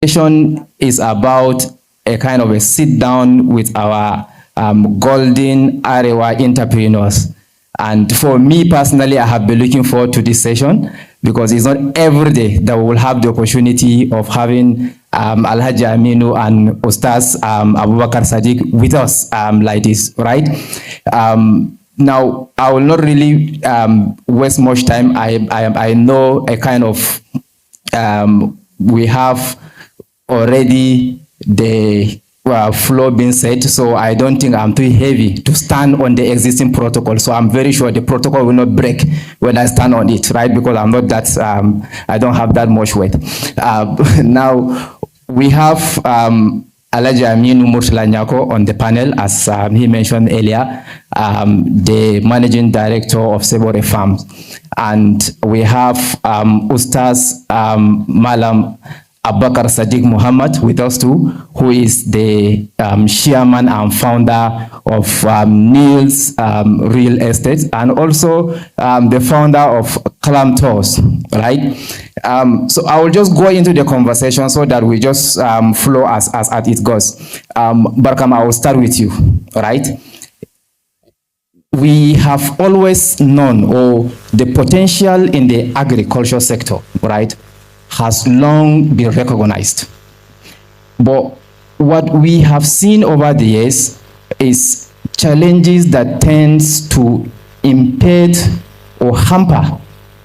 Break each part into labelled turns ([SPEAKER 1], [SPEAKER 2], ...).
[SPEAKER 1] session is about a kind of a sit down with our Golden Arewa Entrepreneurs. And for me personally, I have been looking forward to this session because it's not every day that we will have the opportunity of having Alhaji Aminu and Ustadh Abubakar Sadiq with us like this, right? Now, I will not really waste much time. I know a kind of, we have already the floor being set, so I don't think I'm too heavy to stand on the existing protocol. So I'm very sure the protocol will not break when I stand on it, right? Because I'm not that, I don't have that much weight. Now, we have Alhaji Aminu Murtala Nyako on the panel, as he mentioned earlier, the managing director of Sabore Farms. And we have Ustadh Malam Abubakar Sadiq Muhammad with us too, who is the chairman and founder of Neelds Real Estate, and also the founder of Clam Tours, right? So I will just go into the conversation so that we just flow as it goes. Barkam, I will start with you, right? We have always known the potential in the agriculture sector, right, has long been recognized. But what we have seen over the years is challenges that tends to impede or hamper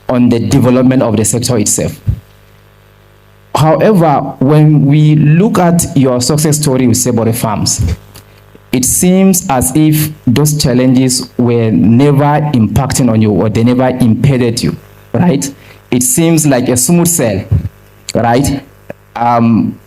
[SPEAKER 1] on the development of the sector itself. However, when we look at your success story with Sabore Farms, it seems as if those challenges were never impacting on you, or they never impeded you, right? It seems like a smooth sail, right?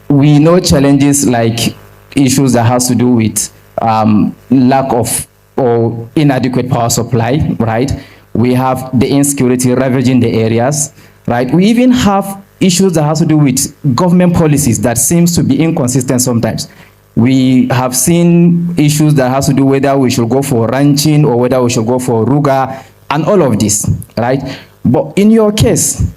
[SPEAKER 1] We know challenges like issues that has to do with lack of or inadequate power supply, right? We have the insecurity ravaging the areas, right? We even have issues that has to do with government policies that seems to be inconsistent sometimes. We have seen issues that has to do whether we should go for ranching or whether we should go for ruga and all of this, right? But in your case,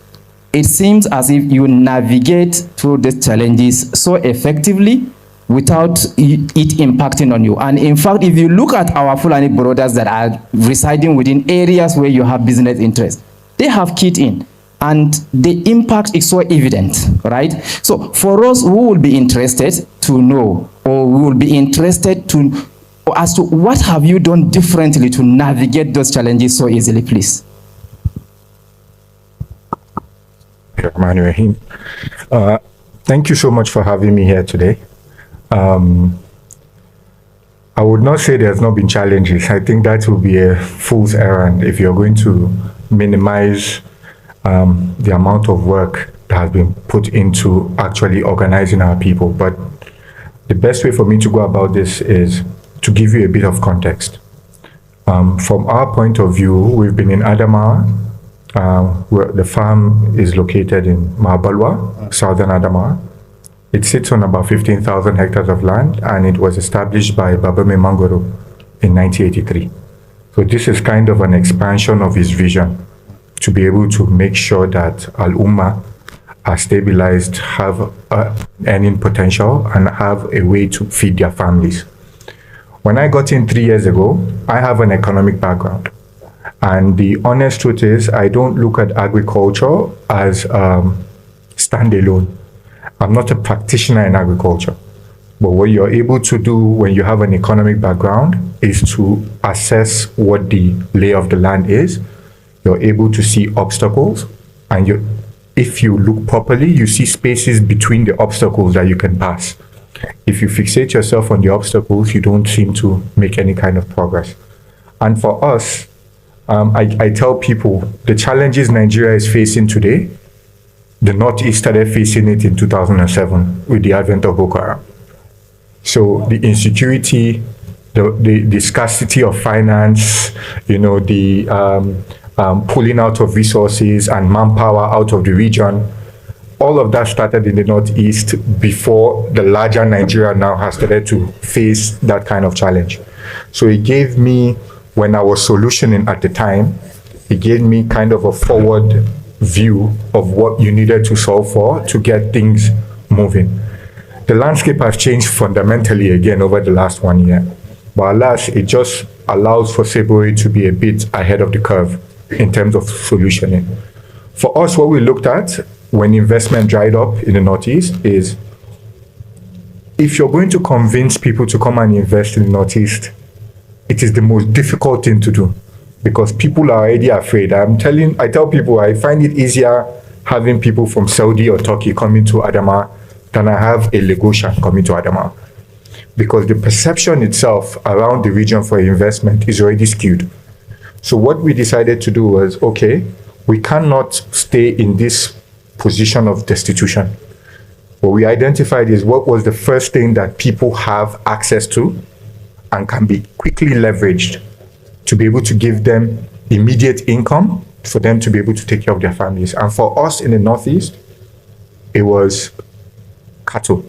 [SPEAKER 1] it seems as if you navigate through these challenges so effectively without it impacting on you. And in fact, if you look at our Fulani brothers that are residing within areas where you have business interests, they have keyed in, and the impact is so evident, right? So for us who will be interested to know, or we will be interested to, as to what have you done differently to navigate those challenges so easily, please?
[SPEAKER 2] Thank you so much for having me here today. I would not say there's not been challenges. I think that would be a fool's errand if you're going to minimize the amount of work that has been put into actually organizing our people. But the best way for me to go about this is to give you a bit of context. From our point of view, we've been in Adamawa, where the farm is located in Murabaha, southern Adamawa. It sits on about 15,000 hectares of land, and it was established by Babame Mangoro in 1983. So this is kind of an expansion of his vision to be able to make sure that Al-Ummah are stabilized, have earning potential, and have a way to feed their families. When I got in 3 years ago, I have an economic background. And the honest truth is, I don't look at agriculture as standalone. I'm not a practitioner in agriculture. But what you're able to do when you have an economic background is to assess what the lay of the land is. You're able to see obstacles, and if you look properly, you see spaces between the obstacles that you can pass. If you fixate yourself on the obstacles, you don't seem to make any kind of progress. And for us, I tell people the challenges Nigeria is facing today, the Northeast started facing it in 2007 with the advent of Boko Haram. So the insecurity, the scarcity of finance, the pulling out of resources and manpower out of the region, all of that started in the Northeast before the larger Nigeria now has started to face that kind of challenge. So it gave me, when I was solutioning at the time, it gave me kind of a forward view of what you needed to solve for to get things moving. The landscape has changed fundamentally again over the last 1 year. But alas, it just allows for Sabore to be a bit ahead of the curve in terms of solutioning. For us, what we looked at when investment dried up in the Northeast is, if you're going to convince people to come and invest in the Northeast, it is the most difficult thing to do because people are already afraid. I tell people I find it easier having people from Saudi or Turkey coming to Adama than I have a Lagosian coming to Adama, because the perception itself around the region for investment is already skewed. So what we decided to do was, okay, we cannot stay in this position of destitution. What we identified is what was the first thing that people have access to and can be quickly leveraged to be able to give them immediate income for them to be able to take care of their families. And for us in the Northeast, it was cattle.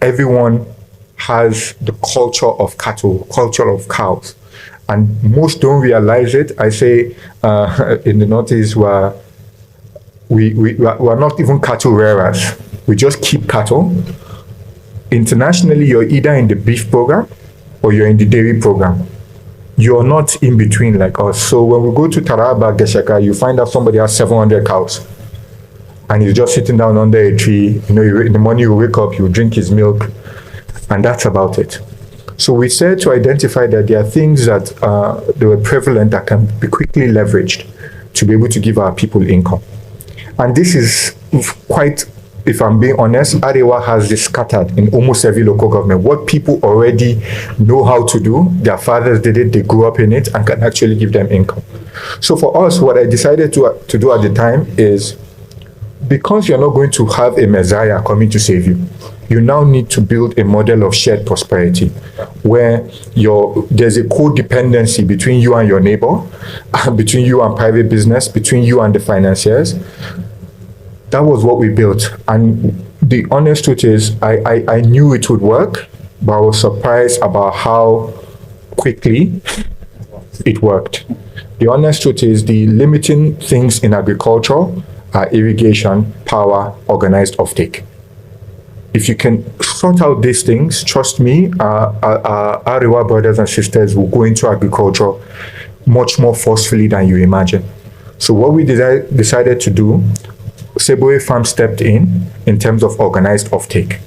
[SPEAKER 2] Everyone has the culture of cattle, culture of cows. And most don't realize it. I say in the Northeast, we're not even cattle rearers. We just keep cattle. Internationally, you're either in the beef program or you're in the dairy program. You're not in between like us. So when we go to Taraba, Geshaka, you find out somebody has 700 cows. And he's just sitting down under a tree. You know, in the morning you wake up, you drink his milk, and that's about it. So we said to identify that there are things that they were prevalent that can be quickly leveraged to be able to give our people income. And this is quite, if I'm being honest, Arewa has this scattered in almost every local government. What people already know how to do, their fathers did it, they grew up in it, and can actually give them income. So for us, what I decided to do at the time is, because you're not going to have a Messiah coming to save you, you now need to build a model of shared prosperity where there's a codependency between you and your neighbor, between you and private business, between you and the financiers. That was what we built. And the honest truth is, I knew it would work, but I was surprised about how quickly it worked. The honest truth is, the limiting things in agriculture are irrigation, power, organized offtake. If you can sort out these things, trust me, our Arewa brothers and sisters will go into agriculture much more forcefully than you imagine. So what we decided to do, Sabore Farm stepped in terms of organized offtake.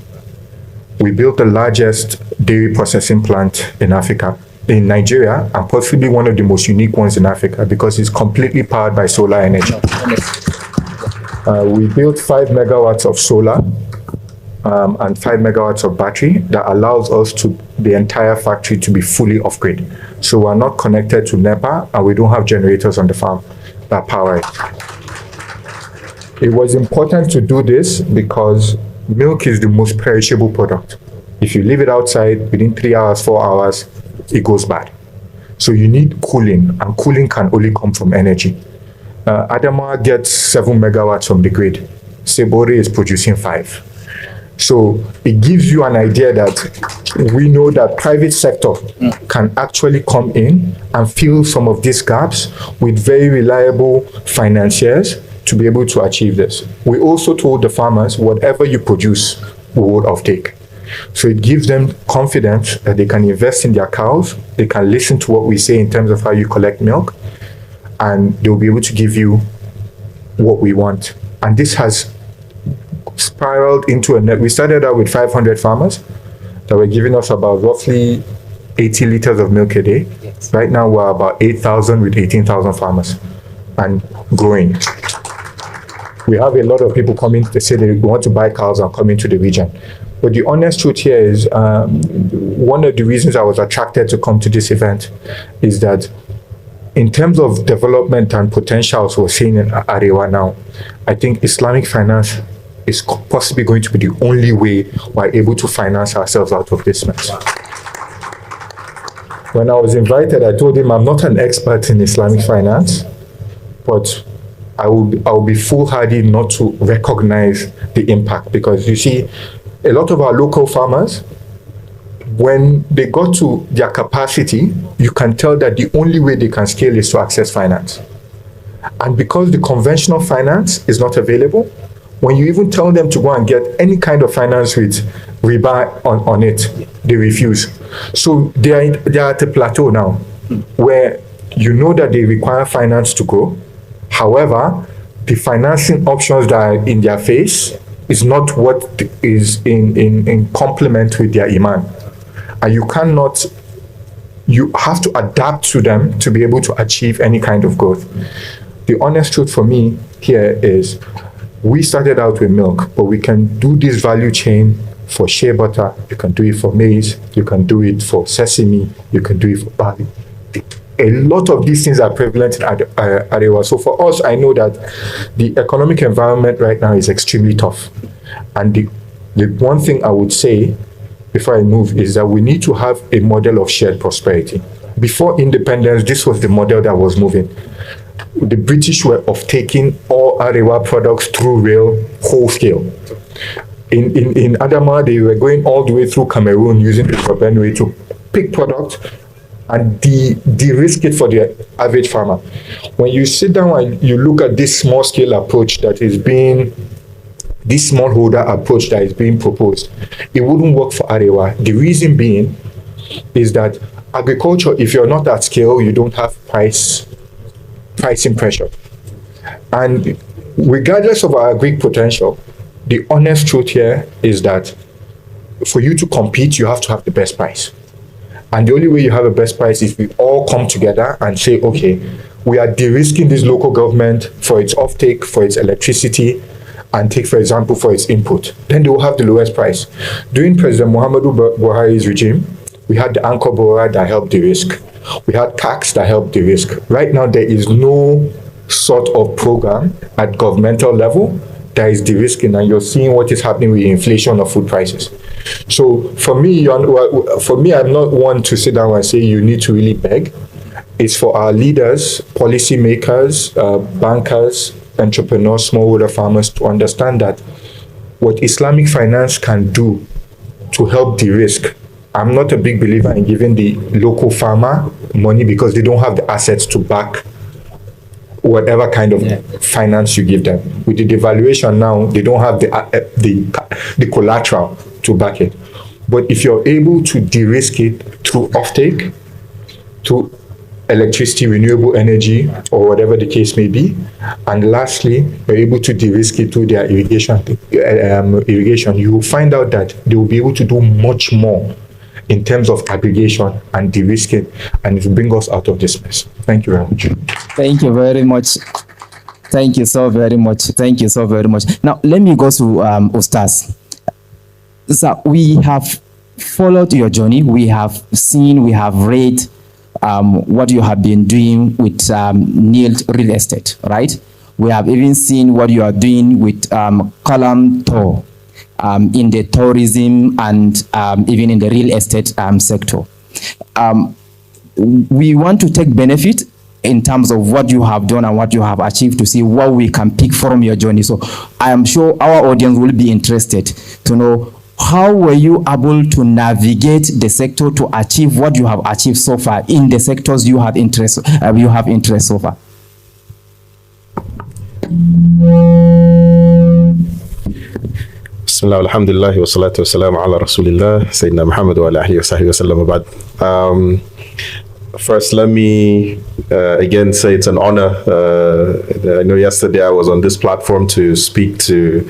[SPEAKER 2] We built the largest dairy processing plant in Africa, in Nigeria, and possibly one of the most unique ones in Africa because it's completely powered by solar energy. We built 5 megawatts of solar and 5 megawatts of battery that allows us to the entire factory to be fully off-grid. So we're not connected to NEPA and we don't have generators on the farm that power it. It was important to do this because milk is the most perishable product. If you leave it outside, within 3 hours, 4 hours, it goes bad. So you need cooling, and cooling can only come from energy. Adama gets 7 megawatts from the grid. Sabore is producing 5. So it gives you an idea that we know that private sector can actually come in and fill some of these gaps with very reliable financiers to be able to achieve this. We also told the farmers, whatever you produce, we will offtake. So it gives them confidence that they can invest in their cows, they can listen to what we say in terms of how you collect milk, and they'll be able to give you what we want. And this has spiraled into a net. We started out with 500 farmers that were giving us about roughly 80 liters of milk a day. Yes. Right now we're about 8,000 with 18,000 farmers and growing. We have a lot of people coming to say they want to buy cows and come into the region. But the honest truth here is, one of the reasons I was attracted to come to this event is that in terms of development and potentials we're seeing in Arewa now, I think Islamic finance is possibly going to be the only way we're able to finance ourselves out of this mess. When I was invited, I told him I'm not an expert in Islamic finance, but I will be foolhardy not to recognize the impact, because you see, a lot of our local farmers, when they got to their capacity, you can tell that the only way they can scale is to access finance. And because the conventional finance is not available, When you even tell them to go and get any kind of finance with riba on it, they refuse. So they are at a plateau now where you know that they require finance to grow. However, the financing options that are in their face is not what is in complement with their iman. And you have to adapt to them to be able to achieve any kind of growth. The honest truth for me here is we started out with milk, but we can do this value chain for shea butter, you can do it for maize, you can do it for sesame, you can do it for barley. A lot of these things are prevalent in Arewa. So for us, I know that the economic environment right now is extremely tough. And the one thing I would say before I move is that we need to have a model of shared prosperity. Before independence, this was the model that was moving. The British were of taking all Arewa products through rail wholesale. In Adama, they were going all the way through Cameroon using the Benue to pick products and de-risk it for the average farmer. When you sit down and you look at this small scale approach that is being, this smallholder approach that is being proposed, it wouldn't work for Arewa. The reason being is that agriculture, if you're not at scale, you don't have pricing pressure. And regardless of our Greek potential, the honest truth here is that for you to compete, you have to have the best price. And the only way you have a best price is we all come together and say, okay, we are de-risking this local government for its offtake, for its electricity, and take, for example, for its input. Then they will have the lowest price. During President Muhammadu Buhari's regime, we had the anchor borrower that helped de-risk. We had tax that helped de-risk. Right now, there is no sort of program at governmental level that is de-risking, and you're seeing what is happening with inflation of food prices. So for me, I'm not one to sit down and say you need to really beg. It's for our leaders, policymakers, bankers, entrepreneurs, smallholder farmers to understand that what Islamic finance can do to help de-risk. I'm not a big believer in giving the local farmer money because they don't have the assets to back whatever kind of finance you give them. With the devaluation now, they don't have the collateral to back it. But if you're able to de-risk it through offtake, to electricity, renewable energy, or whatever the case may be, and lastly, you're able to de-risk it through their irrigation, you will find out that they will be able to do much more in terms of aggregation and de-risking, and it will bring us out of this mess. Thank you very much.
[SPEAKER 1] Thank you very much. Thank you so very much. Thank you so very much. Now, let me go to Ustadh. So we have followed your journey. We have seen, we have read what you have been doing with Neelds real estate, right? We have even seen what you are doing with Column Tour in the tourism and even in the real estate sector. We want to take benefit in terms of what you have done and what you have achieved to see what we can pick from your journey. So I am sure our audience will be interested to know how were you able to navigate the sector to achieve what you have achieved so far in the sectors you have interest so far.
[SPEAKER 3] Bismillah, alhamdulillah, wa salatu wa salam ala rasulillah, Sayyidina Muhammad wa ala alihi wa sahbihi wa sallam wa ba'd. First, let me again say it's an honor. I know yesterday I was on this platform to speak to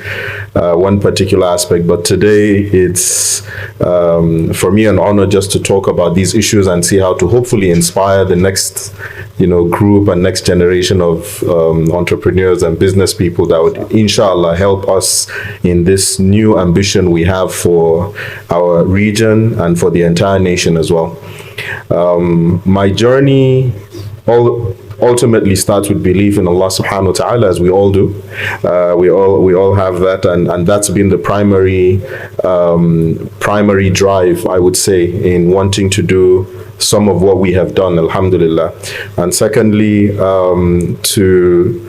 [SPEAKER 3] one particular aspect, but today it's for me an honor just to talk about these issues and see how to hopefully inspire the next group and next generation of entrepreneurs and business people that would inshallah help us in this new ambition we have for our region and for the entire nation as well. My journey ultimately starts with belief in Allah subhanahu wa ta'ala, as we all do. We all have that, and that's been the primary drive, I would say, in wanting to do some of what we have done, alhamdulillah. And secondly, to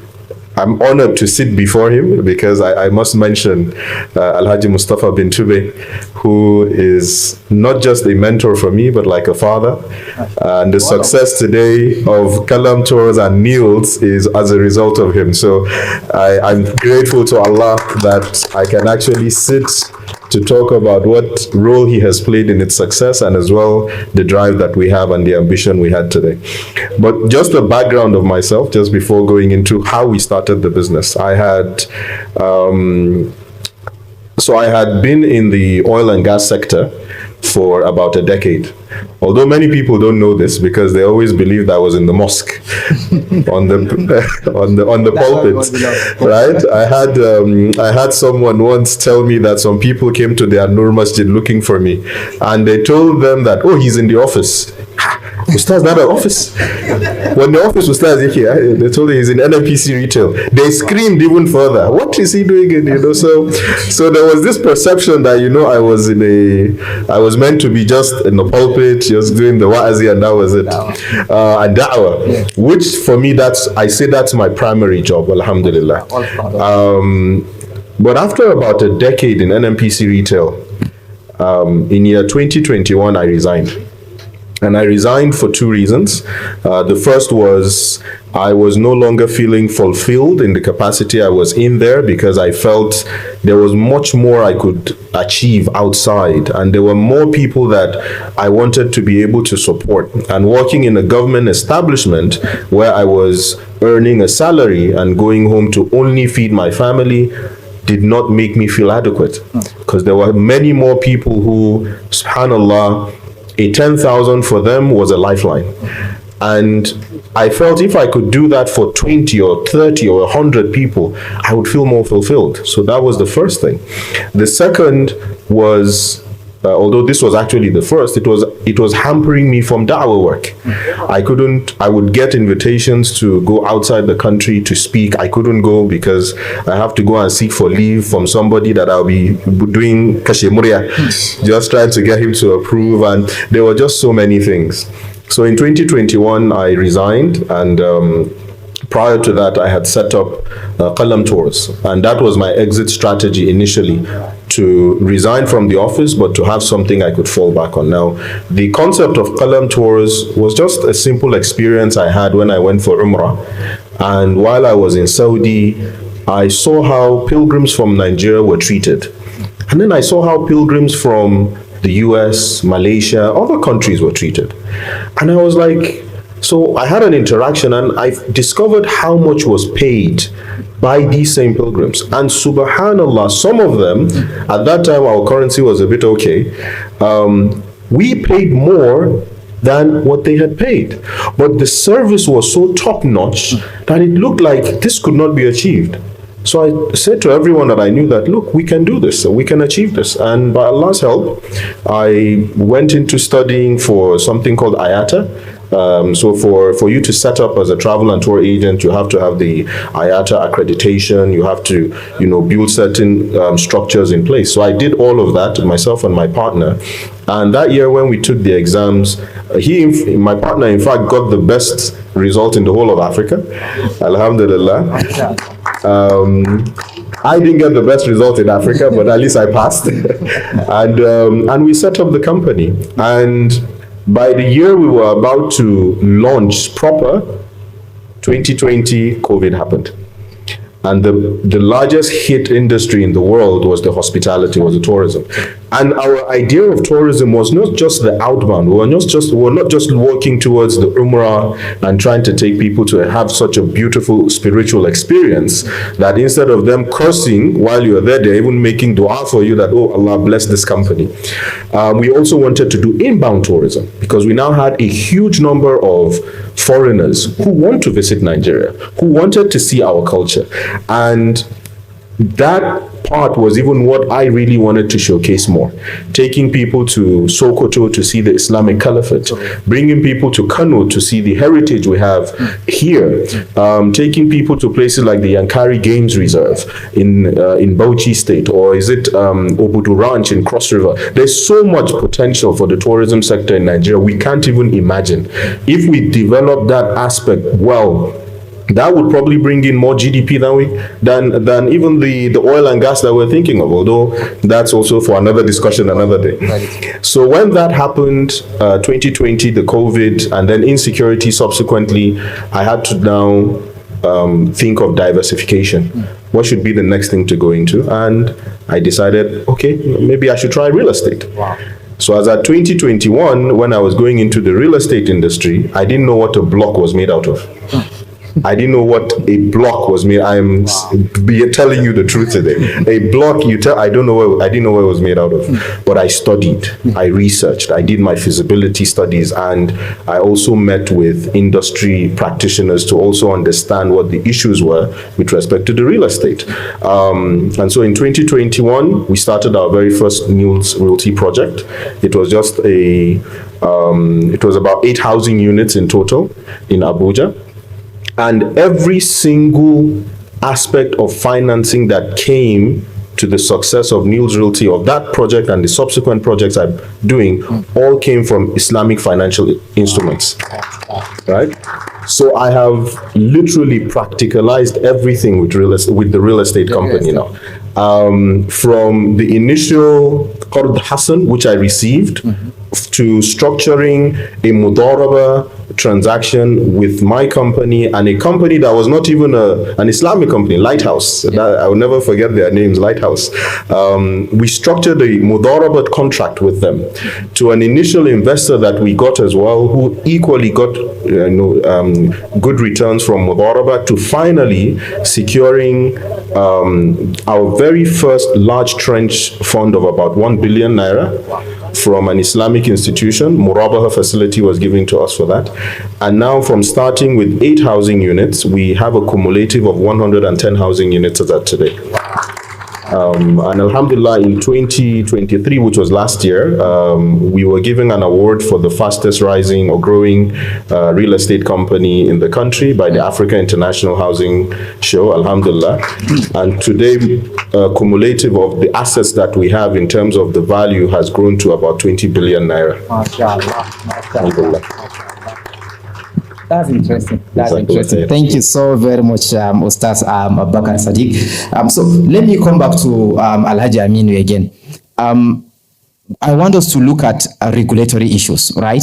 [SPEAKER 3] I'm honored to sit before him because I must mention Alhaji Mustafa bin Tube, who is not just a mentor for me, but like a father. And the success today of Kalam Tours and Neelds is as a result of him. So I'm grateful to Allah that I can actually sit to talk about what role he has played in its success, and as well the drive that we have and the ambition we had today. But just the background of myself, just before going into how we started the business. I had been in the oil and gas sector for about a decade. Although many people don't know this because they always believed I was in the mosque on the pulpit, right? I had someone once tell me that some people came to their Nur Masjid looking for me, and they told them that, oh, he's in the office. Ustad's not an office. When the office was here, they told him he's in NNPC retail. They screamed even further. What is he doing in, So there was this perception that, I was meant to be just in the pulpit, just doing the wa'azi, and that was it. And da'wah, which for me, that's my primary job, alhamdulillah. But after about a decade in NNPC retail, in year 2021, I resigned. And I resigned for two reasons. The first was I was no longer feeling fulfilled in the capacity I was in there, because I felt there was much more I could achieve outside, and there were more people that I wanted to be able to support. And working in a government establishment where I was earning a salary and going home to only feed my family did not make me feel adequate, because there were many more people who, subhanallah, a 10,000 for them was a lifeline. And I felt if I could do that for 20 or 30 or 100 people, I would feel more fulfilled. So that was the first thing. The second was, although this was actually the first, it was hampering me from da'wah work. I would get invitations to go outside the country to speak. I couldn't go because I have to go and seek for leave from somebody that I'll be doing kashemuria, just trying to get him to approve. And there were just so many things. So in 2021, I resigned, and prior to that, I had set up Qalam Tours, and that was my exit strategy initially, to resign from the office, but to have something I could fall back on. Now, the concept of Qalam Tours was just a simple experience I had when I went for Umrah. And while I was in Saudi, I saw how pilgrims from Nigeria were treated. And then I saw how pilgrims from the US, Malaysia, other countries were treated. And I was like, so I had an interaction, and I discovered how much was paid by these same pilgrims. And subhanallah, some of them, at that time our currency was a bit okay, we paid more than what they had paid. But the service was so top-notch that it looked like this could not be achieved. So I said to everyone that I knew that, look, we can do this, we can achieve this. And by Allah's help, I went into studying for something called IATA. So for you to set up as a travel and tour agent, you have to have the IATA accreditation. You have to, build certain structures in place. So I did all of that, myself and my partner. And that year when we took the exams, my partner, in fact, got the best result in the whole of Africa. Alhamdulillah. I didn't get the best result in Africa, but at least I passed. And we set up the company. And by the year we were about to launch proper, 2020, COVID happened. And the largest hit industry in the world was the hospitality, was the tourism. And our idea of tourism was not just the outbound. We were not just working towards the Umrah and trying to take people to have such a beautiful spiritual experience, that instead of them cursing while you're there, they're even making dua for you that, oh, Allah bless this company. We also wanted to do inbound tourism, because we now had a huge number of foreigners who want to visit Nigeria, who wanted to see our culture. And that part was even what I really wanted to showcase more. Taking people to Sokoto to see the Islamic Caliphate, bringing people to Kano to see the heritage we have here, taking people to places like the Yankari Games Reserve in Bauchi State, or is it Obudu Ranch in Cross River. There's so much potential for the tourism sector in Nigeria, we can't even imagine. If we develop that aspect well, that would probably bring in more GDP than even the oil and gas that we're thinking of, although that's also for another discussion another day. So when that happened, 2020, the COVID, and then insecurity subsequently, I had to now think of diversification. What should be the next thing to go into? And I decided, okay, maybe I should try real estate.
[SPEAKER 1] Wow.
[SPEAKER 3] So as at 2021, when I was going into the real estate industry, I didn't know what a block was made out of. I didn't know what a block was made. I'm telling you the truth today. A block, I didn't know what it was made out of. But I studied, I researched, I did my feasibility studies, and I also met with industry practitioners to also understand what the issues were with respect to the real estate. And so in 2021, we started our very first Neelds Realty project. It was just it was about 8 housing units in total in Abuja. And every single aspect of financing that came to the success of Neelds Realty, of that project and the subsequent projects I'm doing, all came from Islamic financial instruments, right? So I have literally practicalized everything with the real estate company now. From the initial Qard Hassan, which I received, to structuring a Mudaraba transaction with my company and a company that was not even an Islamic company, Lighthouse. I will never forget their names, Lighthouse. We structured a Mudaraba contract with them to an initial investor that we got as well, who equally got good returns from Mudaraba, to finally securing our very first large trench fund of about 1 billion naira from an Islamic institution. Murabaha facility was given to us for that. And now, from starting with 8 housing units, we have a cumulative of 110 housing units as at today. And Alhamdulillah, in 2023, which was last year, we were given an award for the fastest rising or growing real estate company in the country by the Africa International Housing Show, Alhamdulillah. And today, cumulative of the assets that we have in terms of the value has grown to about 20 billion naira. Alhamdulillah.
[SPEAKER 1] That's interesting. That's interesting. Thank you so very much, Ustadh Abubakar and Sadiq. So let me come back to Alhaji Aminu again. I want us to look at regulatory issues, right?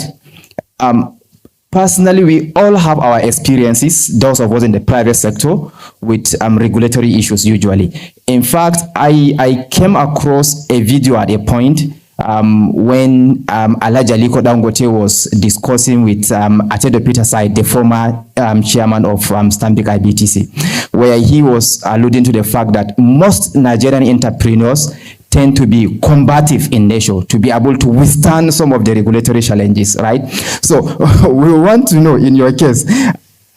[SPEAKER 1] Personally, we all have our experiences, those of us in the private sector, with regulatory issues usually. In fact, I came across a video at a point when Alhaji Aliko Dangote was discussing with Atedo Peter Side, the former chairman of Stanbic IBTC, where he was alluding to the fact that most Nigerian entrepreneurs tend to be combative in nature, to be able to withstand some of the regulatory challenges, right? So we want to know, in your case,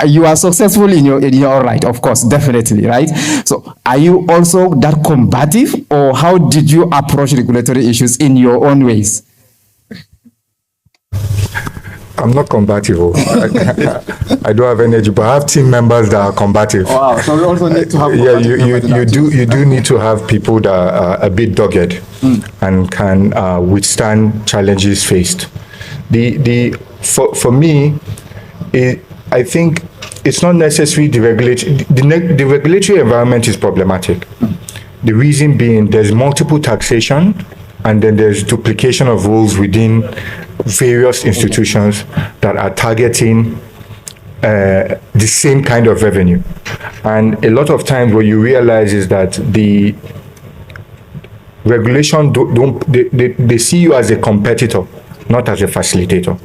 [SPEAKER 1] you are successful in your right, of course, definitely, right? So are you also that combative, or how did you approach regulatory issues in your own ways?
[SPEAKER 2] I'm not combative. I don't have energy, but I have team members that are combative.
[SPEAKER 1] Wow, so we also need to have
[SPEAKER 2] you do need to have people that are a bit dogged and can withstand challenges faced. For me, I think it's not necessarily the regulatory environment is problematic. The reason being there's multiple taxation, and then there's duplication of rules within various institutions that are targeting the same kind of revenue. And a lot of times what you realize is that the regulation they see you as a competitor, not as a facilitator.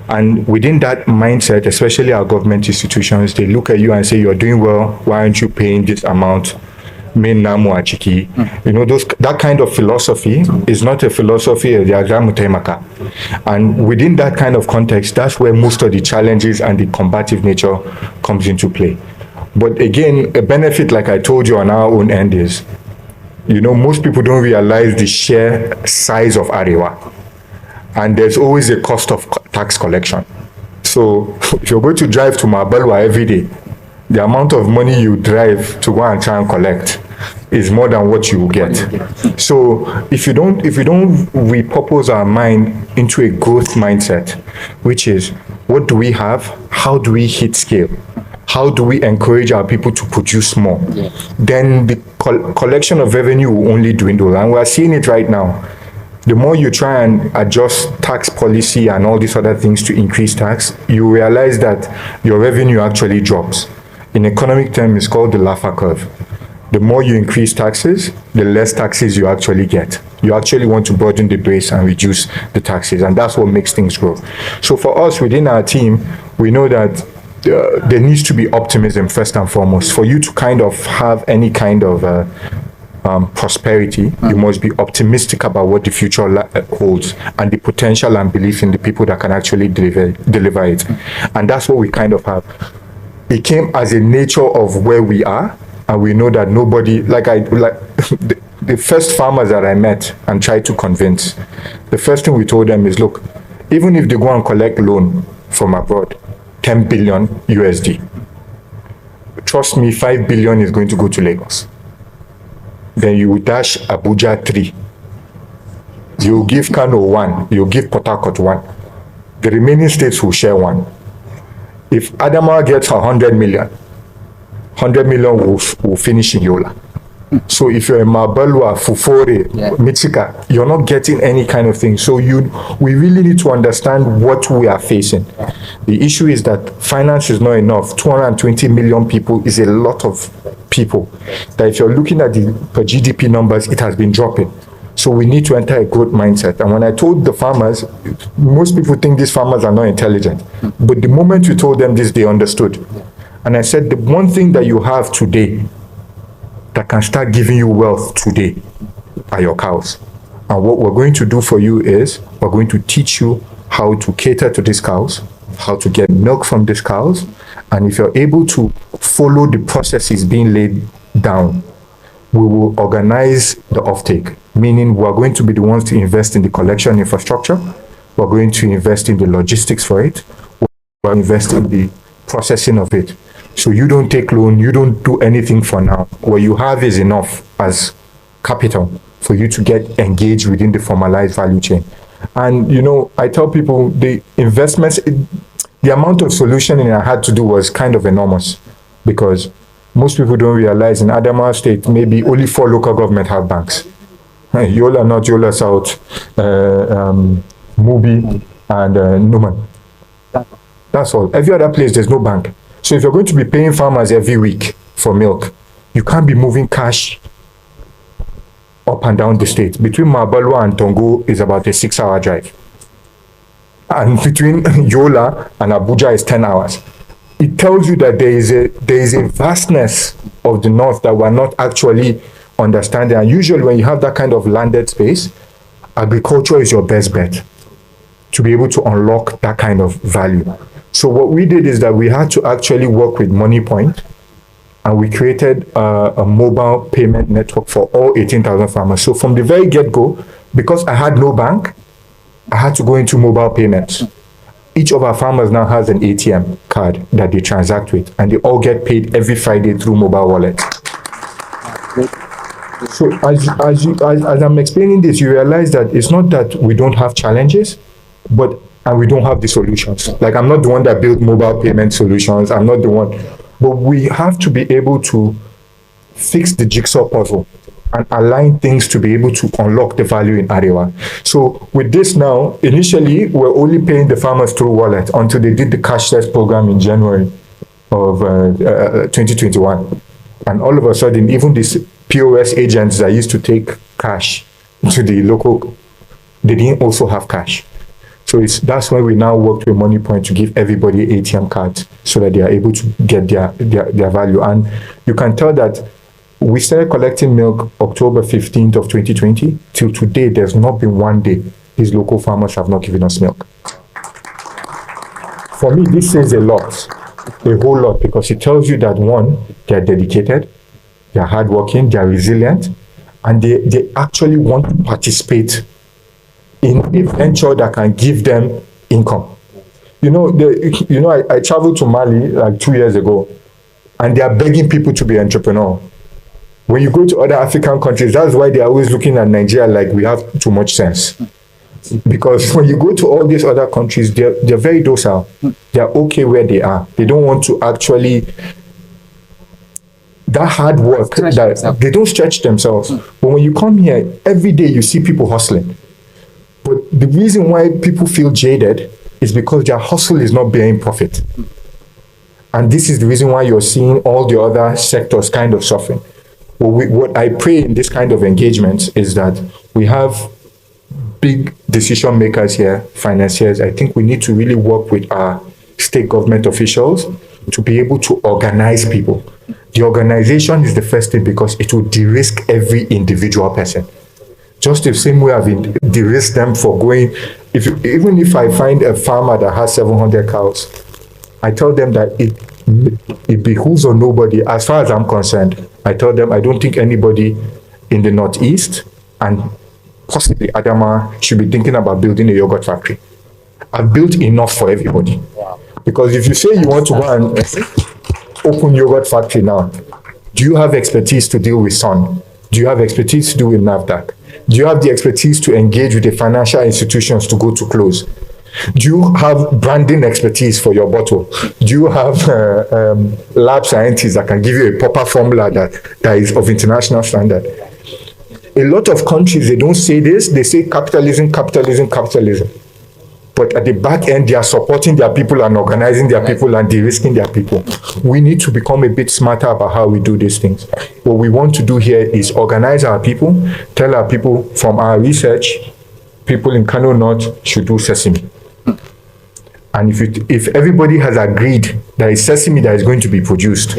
[SPEAKER 2] And within that mindset, especially our government institutions, they look at you and say, you're doing well, why aren't you paying this amount? You know, that kind of philosophy is not a philosophy of the Agamutemaka. And within that kind of context, that's where most of the challenges and the combative nature comes into play. But again, a benefit, like I told you on our own end, is, most people don't realize the sheer size of Arewa. And there's always a cost of tax collection. So if you're going to drive to Mabalwa every day, the amount of money you drive to go and try and collect is more than what you will get. So if you don't repurpose our mind into a growth mindset, which is, what do we have? How do we hit scale? how do we encourage our people to produce more? Then the collection of revenue will only dwindle. And we're seeing it right now. The more you try and adjust tax policy and all these other things to increase tax, you realize that your revenue actually drops. In economic terms, it's called the Laffer curve. The more you increase taxes, the less taxes you actually get. You actually want to broaden the base and reduce the taxes, and that's what makes things grow. So for us within our team, we know that there needs to be optimism first and foremost. For you to kind of have any kind of prosperity, you must be optimistic about what the future holds and the potential and belief in the people that can actually deliver it. And that's what we kind of have. It came as a nature of where we are, and we know that nobody, the first farmers that I met and tried to convince, the first thing we told them is, look, even if they go and collect loan from abroad, 10 billion USD, trust me, 5 billion is going to go to Lagos. Then you dash Abuja 3. You give Kano 1, you give Port Harcourt 1. The remaining states will share 1. If Adamawa gets 100 million, 100 million will finish in Yola. So if you're in Mabalwa, Fufore, Michika, you're not getting any kind of thing. So we really need to understand what we are facing. The issue is that finance is not enough. 220 million people is a lot of people. That if you're looking at the per GDP numbers, it has been dropping. So we need to enter a growth mindset. And when I told the farmers, most people think these farmers are not intelligent. But the moment we told them this, they understood. And I said, the one thing that you have today that can start giving you wealth today are your cows. And what we're going to do for you is we're going to teach you how to cater to these cows, how to get milk from these cows. And if you're able to follow the processes being laid down, we will organize the offtake, meaning we're going to be the ones to invest in the collection infrastructure. We're going to invest in the logistics for it. We're going to invest in the processing of it. So you don't take loan, you don't do anything for now. What you have is enough as capital for you to get engaged within the formalized value chain. And, you know, I tell people the investments, the amount of solutioning I had to do was kind of enormous, because most people don't realize in Adamawa State, maybe only 4 local government have banks. Yola North, Yola South, Mubi, and Numan. That's all. Every other place, there's no bank. So if you're going to be paying farmers every week for milk, you can't be moving cash up and down the state. Between Mabalwa and Tongo is about a 6-hour drive. And between Yola and Abuja is 10 hours. It tells you that there is a vastness of the north that we're not actually understanding. And usually when you have that kind of landed space, agriculture is your best bet to be able to unlock that kind of value. So what we did is that we had to actually work with MoneyPoint, and we created a mobile payment network for all 18,000 farmers. So from the very get-go, because I had no bank, I had to go into mobile payments. Each of our farmers now has an ATM card that they transact with, and they all get paid every Friday through mobile wallets. So as I'm explaining this, you realize that it's not that we don't have challenges, and we don't have the solutions. Like, I'm not the one that built mobile payment solutions. I'm not the one. But we have to be able to fix the jigsaw puzzle and align things to be able to unlock the value in Arewa. So with this now, initially, we're only paying the farmers through wallet until they did the cashless program in January of 2021. And all of a sudden, even these POS agents that used to take cash to the local, they didn't also have cash. So that's why we now work with MoneyPoint to give everybody ATM cards so that they are able to get their value. And you can tell that we started collecting milk October 15th of 2020. Till today, there's not been one day these local farmers have not given us milk. For me, this says a lot, a whole lot, because it tells you that, one, they're dedicated, they're hardworking, they're resilient, and they actually want to participate in a venture that can give them income. I traveled to Mali like 2 years ago, and they are begging people to be entrepreneur. When you go to other African countries, that's why they are always looking at Nigeria like we have too much sense. Because when you go to all these other countries, they're very docile. They're okay where they are. They don't want to actually that hard work that they don't stretch themselves. But when you come here, every day you see people hustling. But the reason why people feel jaded is because their hustle is not bearing profit. And this is the reason why you're seeing all the other sectors kind of suffering. What I pray in this kind of engagement is that we have big decision makers here, financiers. I think we need to really work with our state government officials to be able to organize people. The organization is the first thing because it will de-risk every individual person. Just the same way I've de-risked them for going, even if I find a farmer that has 700 cows, I tell them that it behooves on nobody, as far as I'm concerned. I tell them I don't think anybody in the Northeast and possibly Adama should be thinking about building a yogurt factory. I've built enough for everybody. Wow. Because if you say you want to go and open yogurt factory now, do you have expertise to deal with SUN? Do you have expertise to deal with NAFDAC? Do you have the expertise to engage with the financial institutions to go to close? Do you have branding expertise for your bottle? Do you have lab scientists that can give you a proper formula that is of international standard? A lot of countries, they don't say this, they say capitalism, capitalism, capitalism. But at the back end, they are supporting their people and organizing their people and de-risking their people. We need to become a bit smarter about how we do these things. What we want to do here is organize our people, tell our people from our research, people in Kano North should do sesame. And if everybody has agreed that it's sesame that is going to be produced,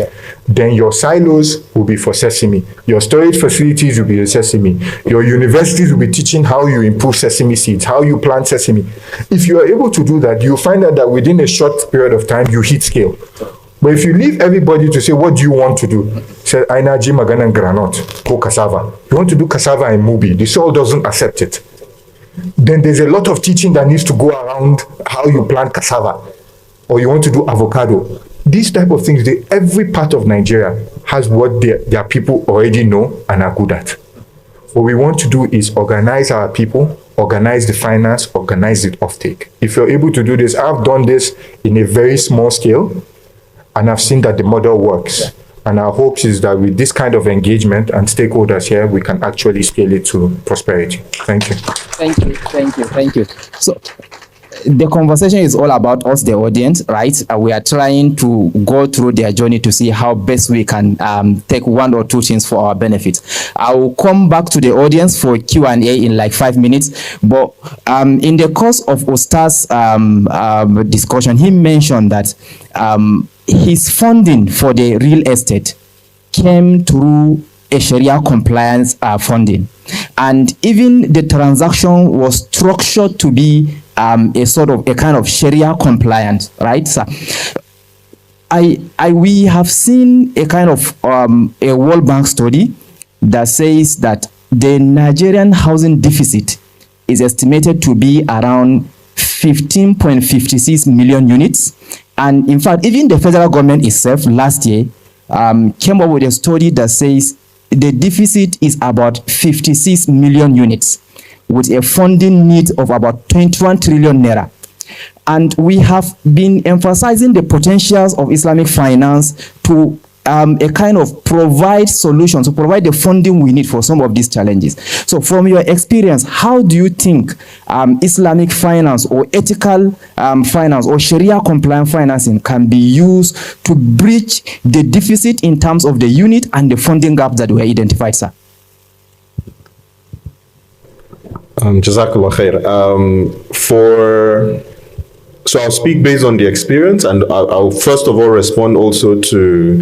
[SPEAKER 2] then your silos will be for sesame. Your storage facilities will be the sesame. Your universities will be teaching how you improve sesame seeds, how you plant sesame. If you are able to do that, you'll find out that within a short period of time, you hit scale. But if you leave everybody to say, what do you want to do? Say, Aina Ji Magana and Granot, go cassava. You want to do cassava and Mubi. The soil doesn't accept it. Then there's a lot of teaching that needs to go around how you plant cassava, or you want to do avocado. These type of things, every part of Nigeria has what their people already know and are good at. What we want to do is organize our people, organize the finance, organize the offtake. If you're able to do this, I've done this in a very small scale, and I've seen that the model works. And our hopes is that with this kind of engagement and stakeholders here, we can actually scale it to prosperity. Thank you.
[SPEAKER 1] Thank you, thank you, thank you. So the conversation is all about us, the audience, right? We are trying to go through their journey to see how best we can take one or two things for our benefit. I will come back to the audience for Q&A in like 5 minutes. But in the course of Ustadh's discussion, he mentioned that his funding for the real estate came through a Sharia compliance funding. And even the transaction was structured to be a kind of Sharia compliant, right? So we have seen a kind of a World Bank study that says that the Nigerian housing deficit is estimated to be around 15.56 million units. And in fact, even the federal government itself last year came up with a study that says the deficit is about 56 million units with a funding need of about 21 trillion naira. And we have been emphasizing the potentials of Islamic finance to a kind of provide solutions, to provide the funding we need for some of these challenges. So from your experience, how do you think Islamic finance or ethical finance or Sharia compliant financing can be used to bridge the deficit in terms of the unit and the funding gaps that were identified, sir?
[SPEAKER 3] Jazakallah khair. So I'll speak based on the experience, and I'll first of all respond also to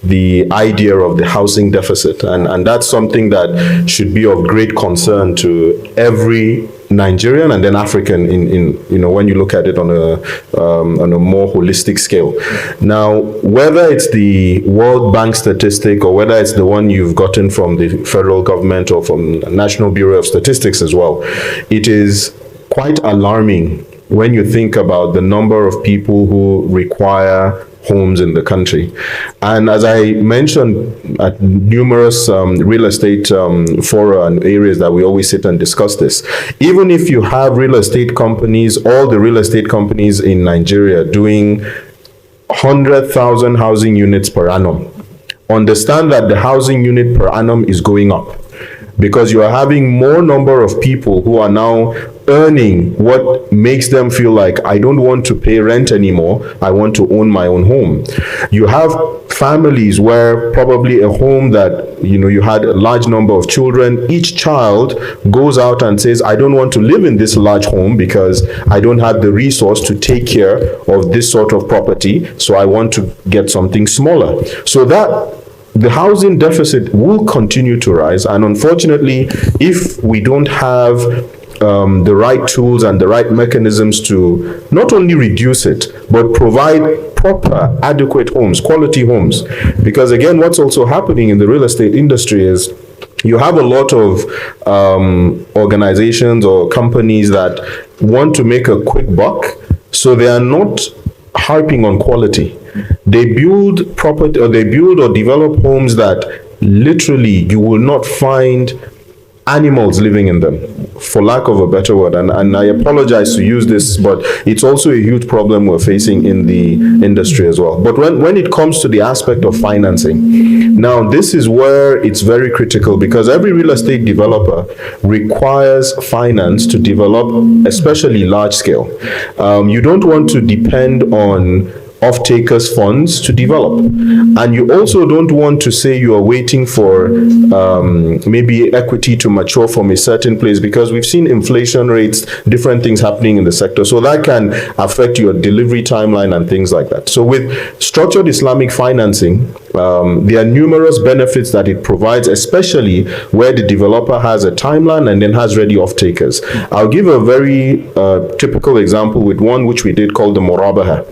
[SPEAKER 3] the idea of the housing deficit, and that's something that should be of great concern to every Nigerian and then African in when you look at it on a more holistic scale. Now, whether it's the World Bank statistic or whether it's the one you've gotten from the federal government or from the National Bureau of Statistics as well, it is quite alarming when you think about the number of people who require homes in the country. And as I mentioned at numerous real estate fora and areas that we always sit and discuss this, even if you have real estate companies, all the real estate companies in Nigeria doing 100,000 housing units per annum, understand that the housing unit per annum is going up, because you are having more number of people who are now earning what makes them feel like, I don't want to pay rent anymore, I want to own my own home. You have families where probably a home that, you had a large number of children, each child goes out and says, I don't want to live in this large home because I don't have the resource to take care of this sort of property, so I want to get something smaller. So that the housing deficit will continue to rise, and unfortunately, if we don't have the right tools and the right mechanisms to not only reduce it, but provide proper, adequate homes, quality homes. Because again, what's also happening in the real estate industry is you have a lot of organizations or companies that want to make a quick buck, so they are not harping on quality. They build property, or they build or develop homes that literally you will not find animals living in them, for lack of a better word. And I apologize to use this, but it's also a huge problem we're facing in the industry as well. But when it comes to the aspect of financing, now this is where it's very critical, because every real estate developer requires finance to develop, especially large scale. You don't want to depend on off-takers funds to develop, and you also don't want to say you are waiting for maybe equity to mature from a certain place, because we've seen inflation rates, different things happening in the sector, so that can affect your delivery timeline and things like that. So with structured Islamic financing, there are numerous benefits that it provides, especially where the developer has a timeline and then has ready off-takers. I'll give a very typical example with one which we did called the Murabaha.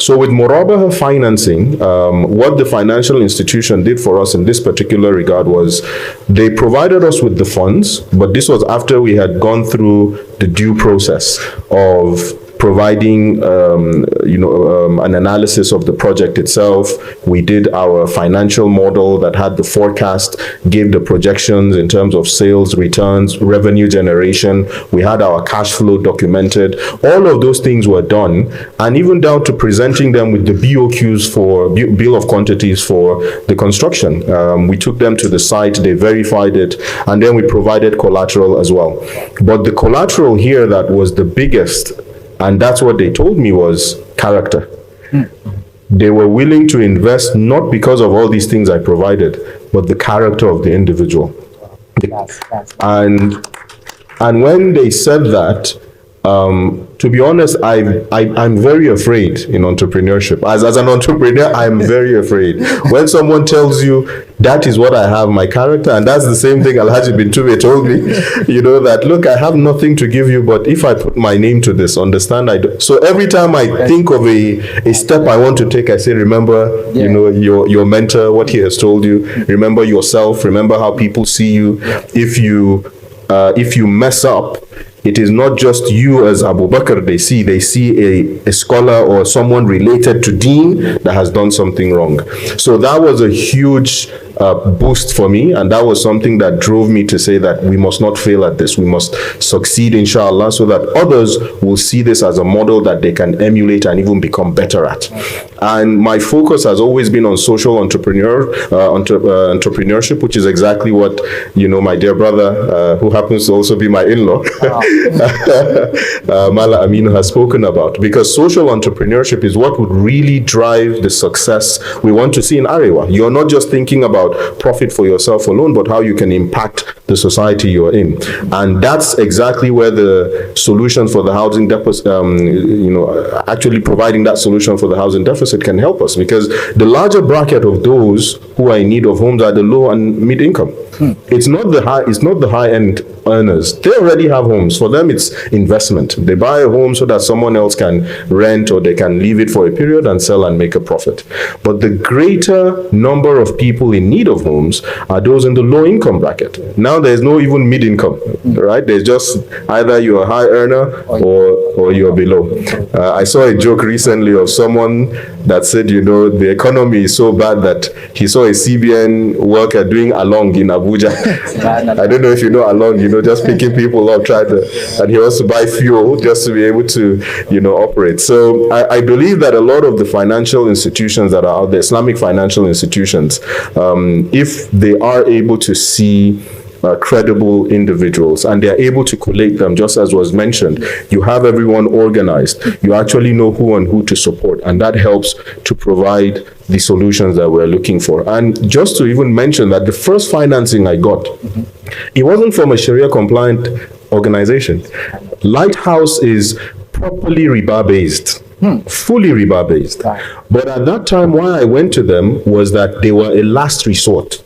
[SPEAKER 3] So with Murabaha financing, what the financial institution did for us in this particular regard was they provided us with the funds, but this was after we had gone through the due process of providing an analysis of the project itself. We did our financial model that had the forecast, gave the projections in terms of sales, returns, revenue generation. We had our cash flow documented. All of those things were done, and even down to presenting them with the BOQs for bill of quantities for the construction. We took them to the site, they verified it, and then we provided collateral as well. But the collateral here that was the biggest, and that's what they told me, was character. They were willing to invest not because of all these things I provided, but the character of the individual. And when they said that, to be honest, I'm very afraid in entrepreneurship. As an entrepreneur, I'm very afraid. When someone tells you, that is what I have, my character, and that's the same thing Alhaji bin Tube told me, that, look, I have nothing to give you, but if I put my name to this, understand, I do. So every time I think of a step I want to take, I say, remember, your mentor, what he has told you, remember yourself, remember how people see you. If you mess up, it is not just you as Abubakar they see a scholar or someone related to Deen that has done something wrong. So that was a huge boost for me, and that was something that drove me to say that we must not fail at this. We must succeed, inshallah, so that others will see this as a model that they can emulate and even become better at. And my focus has always been on social entrepreneurship, which is exactly what my dear brother, who happens to also be my in-law, Mala Aminu, has spoken about. Because social entrepreneurship is what would really drive the success we want to see in Arewa. You're not just thinking about profit for yourself alone, but how you can impact the society you're in. And that's exactly where the solution for the housing deficit, actually providing that solution for the housing deficit can help us, because the larger bracket of those who are in need of homes are the low and mid income. It's not the high end earners. They already have homes. For them, it's investment. They buy a home so that someone else can rent, or they can leave it for a period and sell and make a profit. But the greater number of people in need of homes are those in the low income bracket. Now there's no even mid income, right? There's just either you're a high earner or you're below. I saw a joke recently of someone that said, the economy is so bad that he saw a CBN worker doing along in Abuja. I don't know if you know along, just picking people up, and he wants to buy fuel just to be able to, operate. So I believe that a lot of the financial institutions that are out there, Islamic financial institutions, if they are able to see credible individuals and they're able to collate them, just as was mentioned, you have everyone organized, you actually know who to support, and that helps to provide the solutions that we're looking for. And just to even mention that the first financing I got, it wasn't from a Sharia-compliant organization. Lighthouse is properly riba based. Fully riba based. But at that time, why I went to them was that they were a last resort.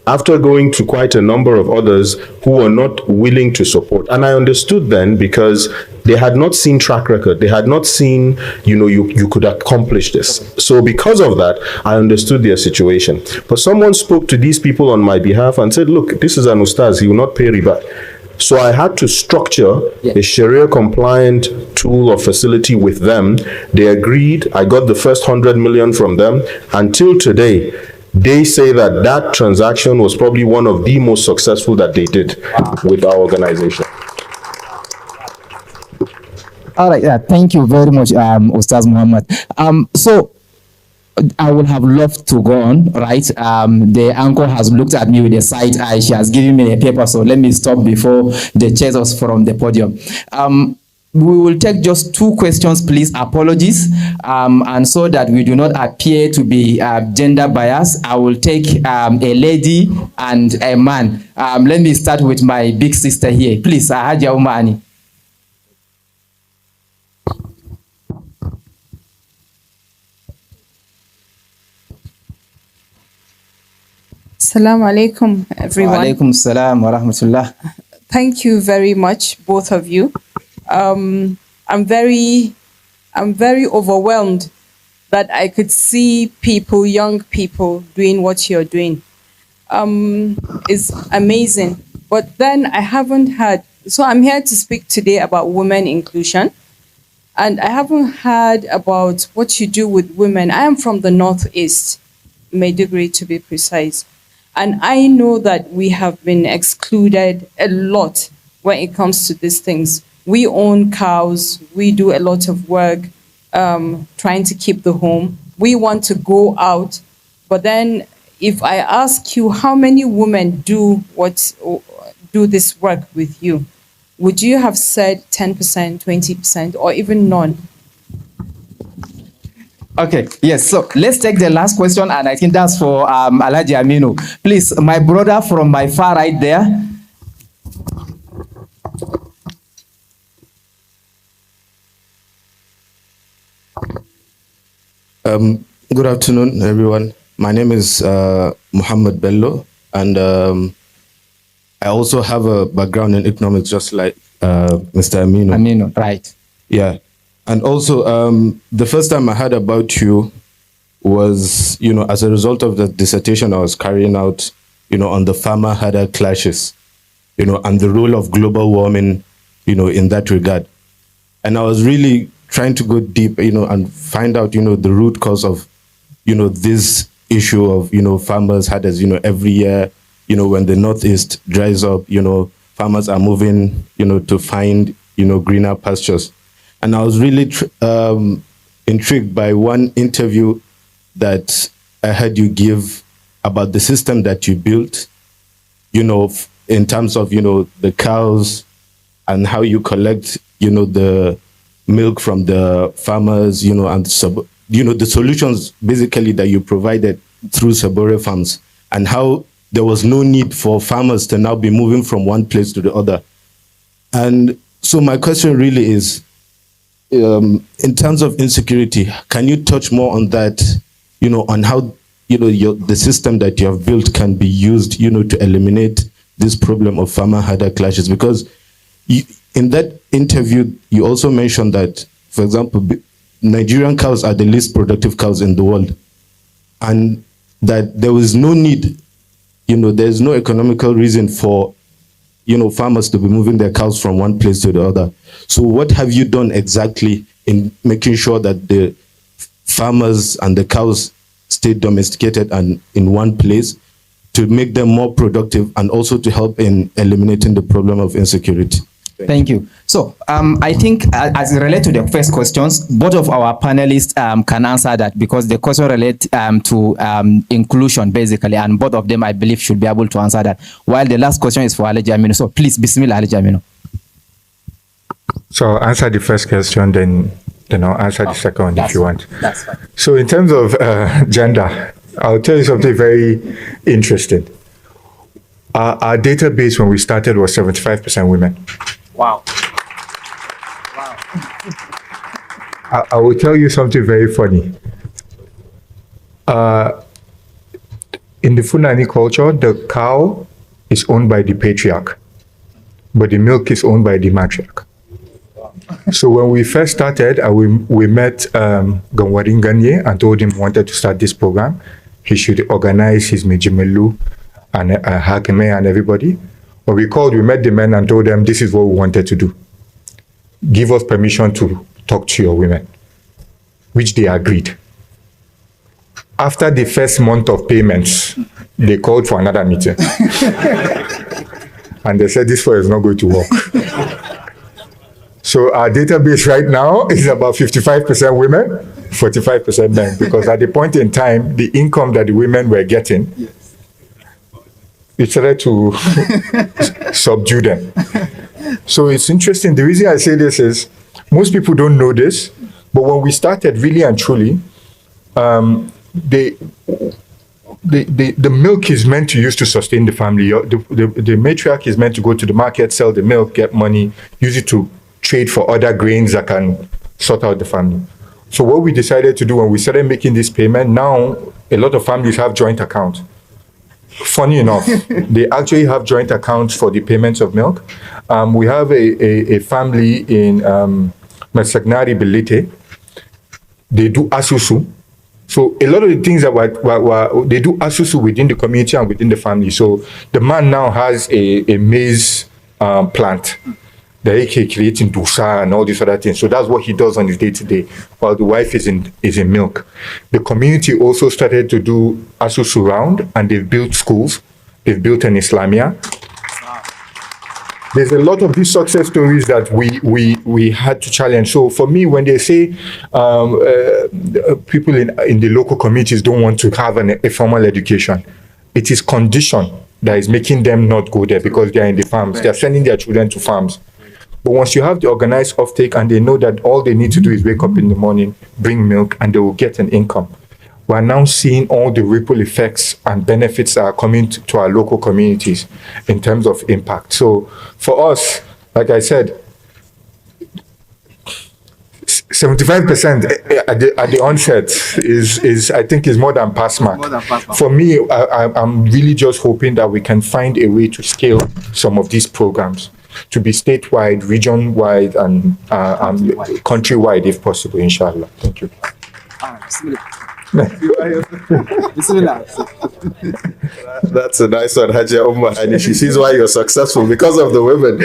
[SPEAKER 3] After going to quite a number of others who were not willing to support. And I understood then, because they had not seen track record. They had not seen, you could accomplish this. So because of that, I understood their situation. But someone spoke to these people on my behalf and said, look, this is an Ustadh, he will not pay riba. So I had to structure a Sharia-compliant tool or facility with them. They agreed. I got the first 100 million from them. Until today, they say that transaction was probably one of the most successful that they did with our organization.
[SPEAKER 1] All right, thank you very much, Ustaz Muhammad. So I would have loved to go on, right? The anchor has looked at me with a side eye. She has given me a paper, so let me stop before the chase us from the podium. We will take just 2 questions, please. Apologies. And so that we do not appear to be gender biased, I will take a lady and a man. Let me start with my big sister here. Please, Haja Umani.
[SPEAKER 4] Assalamu alaikum, everyone.
[SPEAKER 1] Wa alaikum salam wa rahmatullah.
[SPEAKER 4] Thank you very much, both of you. I'm very overwhelmed that I could see people, young people, doing what you're doing. It's amazing. But then I haven't had, so I'm here to speak today about women inclusion. And I haven't heard about what you do with women. I am from the Northeast, Maiduguri to be precise. And I know that we have been excluded a lot when it comes to these things. We own cows, we do a lot of work trying to keep the home. We want to go out, but then if I ask you how many women do this work with you, would you have said 10%, 20%, or even none?
[SPEAKER 1] Okay, yes, so let's take the last question, and I think that's for Alhaji Aminu. Please, my brother from my far right there.
[SPEAKER 5] Good afternoon, everyone. My name is Muhammad Bello, and I also have a background in economics, just like Mr. Aminu.
[SPEAKER 1] Aminu, right.
[SPEAKER 5] Yeah. And also, the first time I heard about you was, as a result of the dissertation I was carrying out, on the farmer-herder clashes, and the role of global warming, in that regard. And I was really trying to go deep, and find out, the root cause of, this issue of, farmers herders, every year, when the Northeast dries up, farmers are moving, to find, greener pastures. And I was really intrigued by one interview that I heard you give about the system that you built, in terms of, the cows and how you collect, the milk from the farmers, and the solutions basically that you provided through Sabore farms, and how there was no need for farmers to now be moving from one place to the other. And so my question really is, in terms of insecurity, can you touch more on that, on how, the system that you have built can be used, to eliminate this problem of farmer-herder clashes? Because in that interview, you also mentioned that, for example, Nigerian cows are the least productive cows in the world, and that there was no need, there's no economical reason for, farmers to be moving their cows from one place to the other. So what have you done exactly in making sure that the farmers and the cows stay domesticated and in one place to make them more productive and also to help in eliminating the problem of insecurity?
[SPEAKER 1] Thank you. So I think as it relates to the first questions, both of our panelists can answer that, because the question relates to inclusion basically, and both of them I believe should be able to answer that, while the last question is for Alhaji Aminu. So please, Bismillah, Alhaji Aminu.
[SPEAKER 2] So I'll answer the first question, then I'll answer the second one if you want.
[SPEAKER 1] That's fine.
[SPEAKER 2] So in terms of gender, I'll tell you something very interesting. Our database when we started was 75% women.
[SPEAKER 1] Wow.
[SPEAKER 2] I will tell you something very funny. In the Fulani culture, the cow is owned by the patriarch, but the milk is owned by the matriarch. So when we first started, we met Ganwarin Ganye and told him we wanted to start this program. He should organize his Mijimelu and Hakeme and everybody. But we met the men and told them this is what we wanted to do. Give us permission to talk to your women, which they agreed. After the first month of payments, they called for another meeting. And they said this one is not going to work. So our database right now is about 55% women, 45% men, because at the point in time, the income that the women were getting, it started to subdue them. So it's interesting. The reason I say this is most people don't know this, but when we started really and truly, the milk is meant to use to sustain the family. The matriarch is meant to go to the market, sell the milk, get money, use it to trade for other grains that can sort out the family. So what we decided to do when we started making this payment, now a lot of families have joint accounts. Funny enough, they actually have joint accounts for the payments of milk. We have a family in Masagnari Belite. They do asusu. So a lot of the things that they do asusu within the community and within the family. So the man now has a maize plant that he creating dosa and all these other things. So that's what he does on his day-to-day, while the wife is in milk. The community also started to do asusu round, and they've built schools. They've built an Islamia. There's a lot of these success stories that we had to challenge. So for me, when they say people in the local communities don't want to have a formal education, it is condition that is making them not go there because they're in the farms. They're sending their children to farms. But once you have the organized offtake and they know that all they need to do is wake up in the morning, bring milk, and they will get an income. We're now seeing all the ripple effects and benefits that are coming to our local communities in terms of impact. So for us, like I said, 75% at the onset is I think is more than pass mark. For me, I'm really just hoping that we can find a way to scale some of these programs to be statewide, region-wide, and countrywide if possible, inshallah. Thank you.
[SPEAKER 3] That's a nice one, Hajia Umma, and she sees why you're successful because of the women.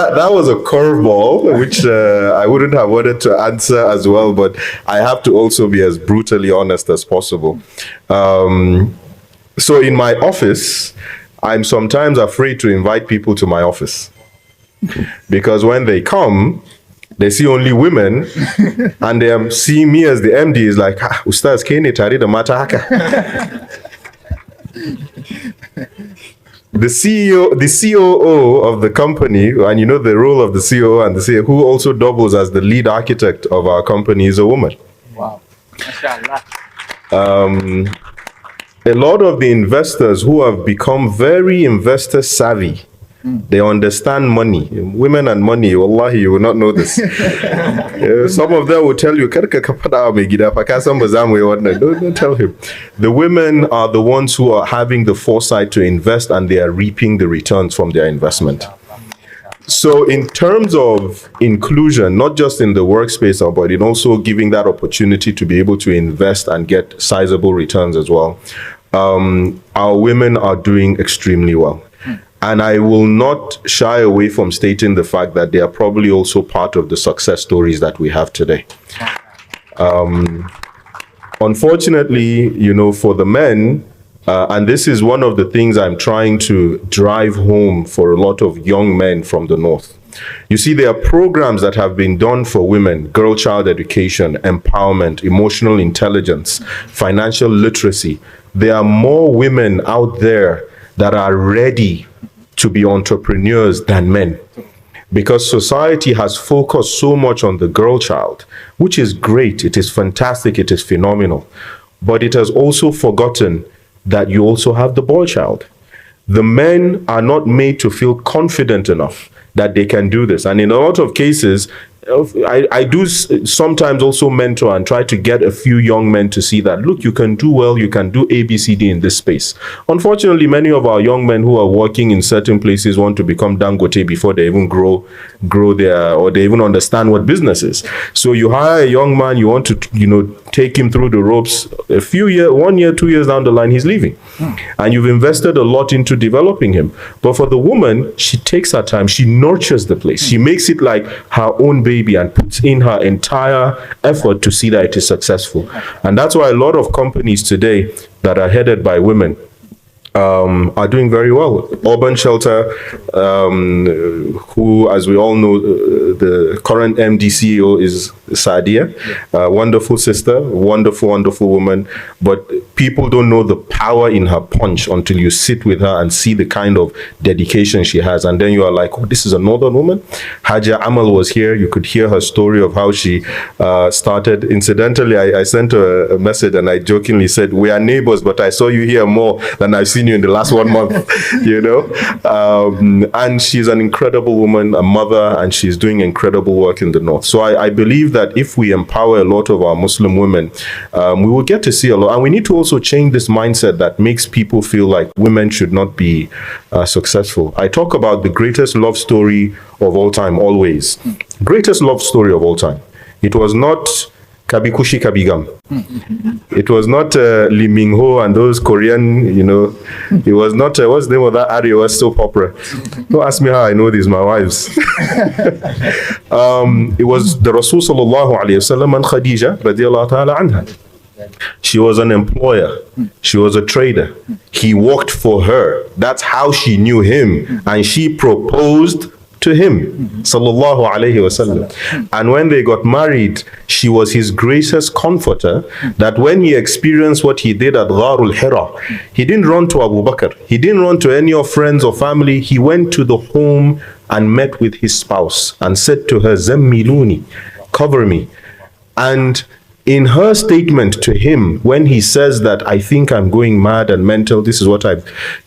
[SPEAKER 3] That was a curveball, which I wouldn't have wanted to answer as well, but I have to also be as brutally honest as possible. So in my office, I'm sometimes afraid to invite people to my office because when they come, they see only women and they are seeing me as the MD is like, Ustadh, kene tari da mata haka. The CEO, the COO of the company, and you know the role of the COO and the CEO, who also doubles as the lead architect of our company, is a woman.
[SPEAKER 1] Wow. Mashallah.
[SPEAKER 3] A lot of the investors who have become very investor savvy They understand money. Women and money, wallahi, you will not know this. Some of them will tell you, don't tell him. The women are the ones who are having the foresight to invest, and they are reaping the returns from their investment. So in terms of inclusion, not just in the workspace, but in also giving that opportunity to be able to invest and get sizable returns as well, our women are doing extremely well. And I will not shy away from stating the fact that they are probably also part of the success stories that we have today. Unfortunately, for the men, and this is one of the things I'm trying to drive home for a lot of young men from the North. You see, there are programs that have been done for women: girl child education, empowerment, emotional intelligence, financial literacy. There are more women out there that are ready to be entrepreneurs than men, because society has focused so much on the girl child, which is great, it is fantastic, it is phenomenal, but it has also forgotten that you also have the boy child. The men are not made to feel confident enough that they can do this, and in a lot of cases, I do sometimes also mentor and try to get a few young men to see that, look, you can do well, you can do ABCD in this space. Unfortunately, many of our young men who are working in certain places want to become Dangote before they even grow their, or they even understand what business is. So you hire a young man, you want to, take him through the ropes. 1 year, 2 years down the line, he's leaving. And you've invested a lot into developing him. But for the woman, she takes her time, she nurtures the place, she makes it like her own baby, and puts in her entire effort to see that it is successful. And that's why a lot of companies today that are headed by women are doing very well. Urban Shelter, who, as we all know, the current MD CEO is Sadiq, a wonderful sister, wonderful woman, but people don't know the power in her punch until you sit with her and see the kind of dedication she has, and then you are like, oh, this is a northern woman. Haja Amal was here. You could hear her story of how she started. Incidentally, I sent her a message and I jokingly said, we are neighbors, but I saw you here more than I've seen you in the last 1 month. And she's an incredible woman, a mother, and she's doing incredible work in the North. So I believe that if we empower a lot of our Muslim women, we will get to see a lot. And we need to also change this mindset that makes people feel like women should not be successful. I talk about the greatest love story of all time, always. Greatest love story of all time. It was not Kabikushi Kabigam. It was not Lee Min-ho and those Korean, it was not, what's the name of that Arewa soap opera? Don't ask me how I know these, my wives. It was the Rasul sallallahu alayhi wasallam and Khadija radiallahu ta'ala anha. She was an employer. She was a trader. He worked for her. That's how she knew him. And she proposed to him, sallallahu alayhi wasallam. And when they got married, she was his greatest comforter, that when he experienced what he did at Gharul Hira, he didn't run to Abubakar. He didn't run to any of friends or family. He went to the home and met with his spouse and said to her, Zammiluni, cover me. And in her statement to him, when he says that, I think I'm going mad and mental, this is what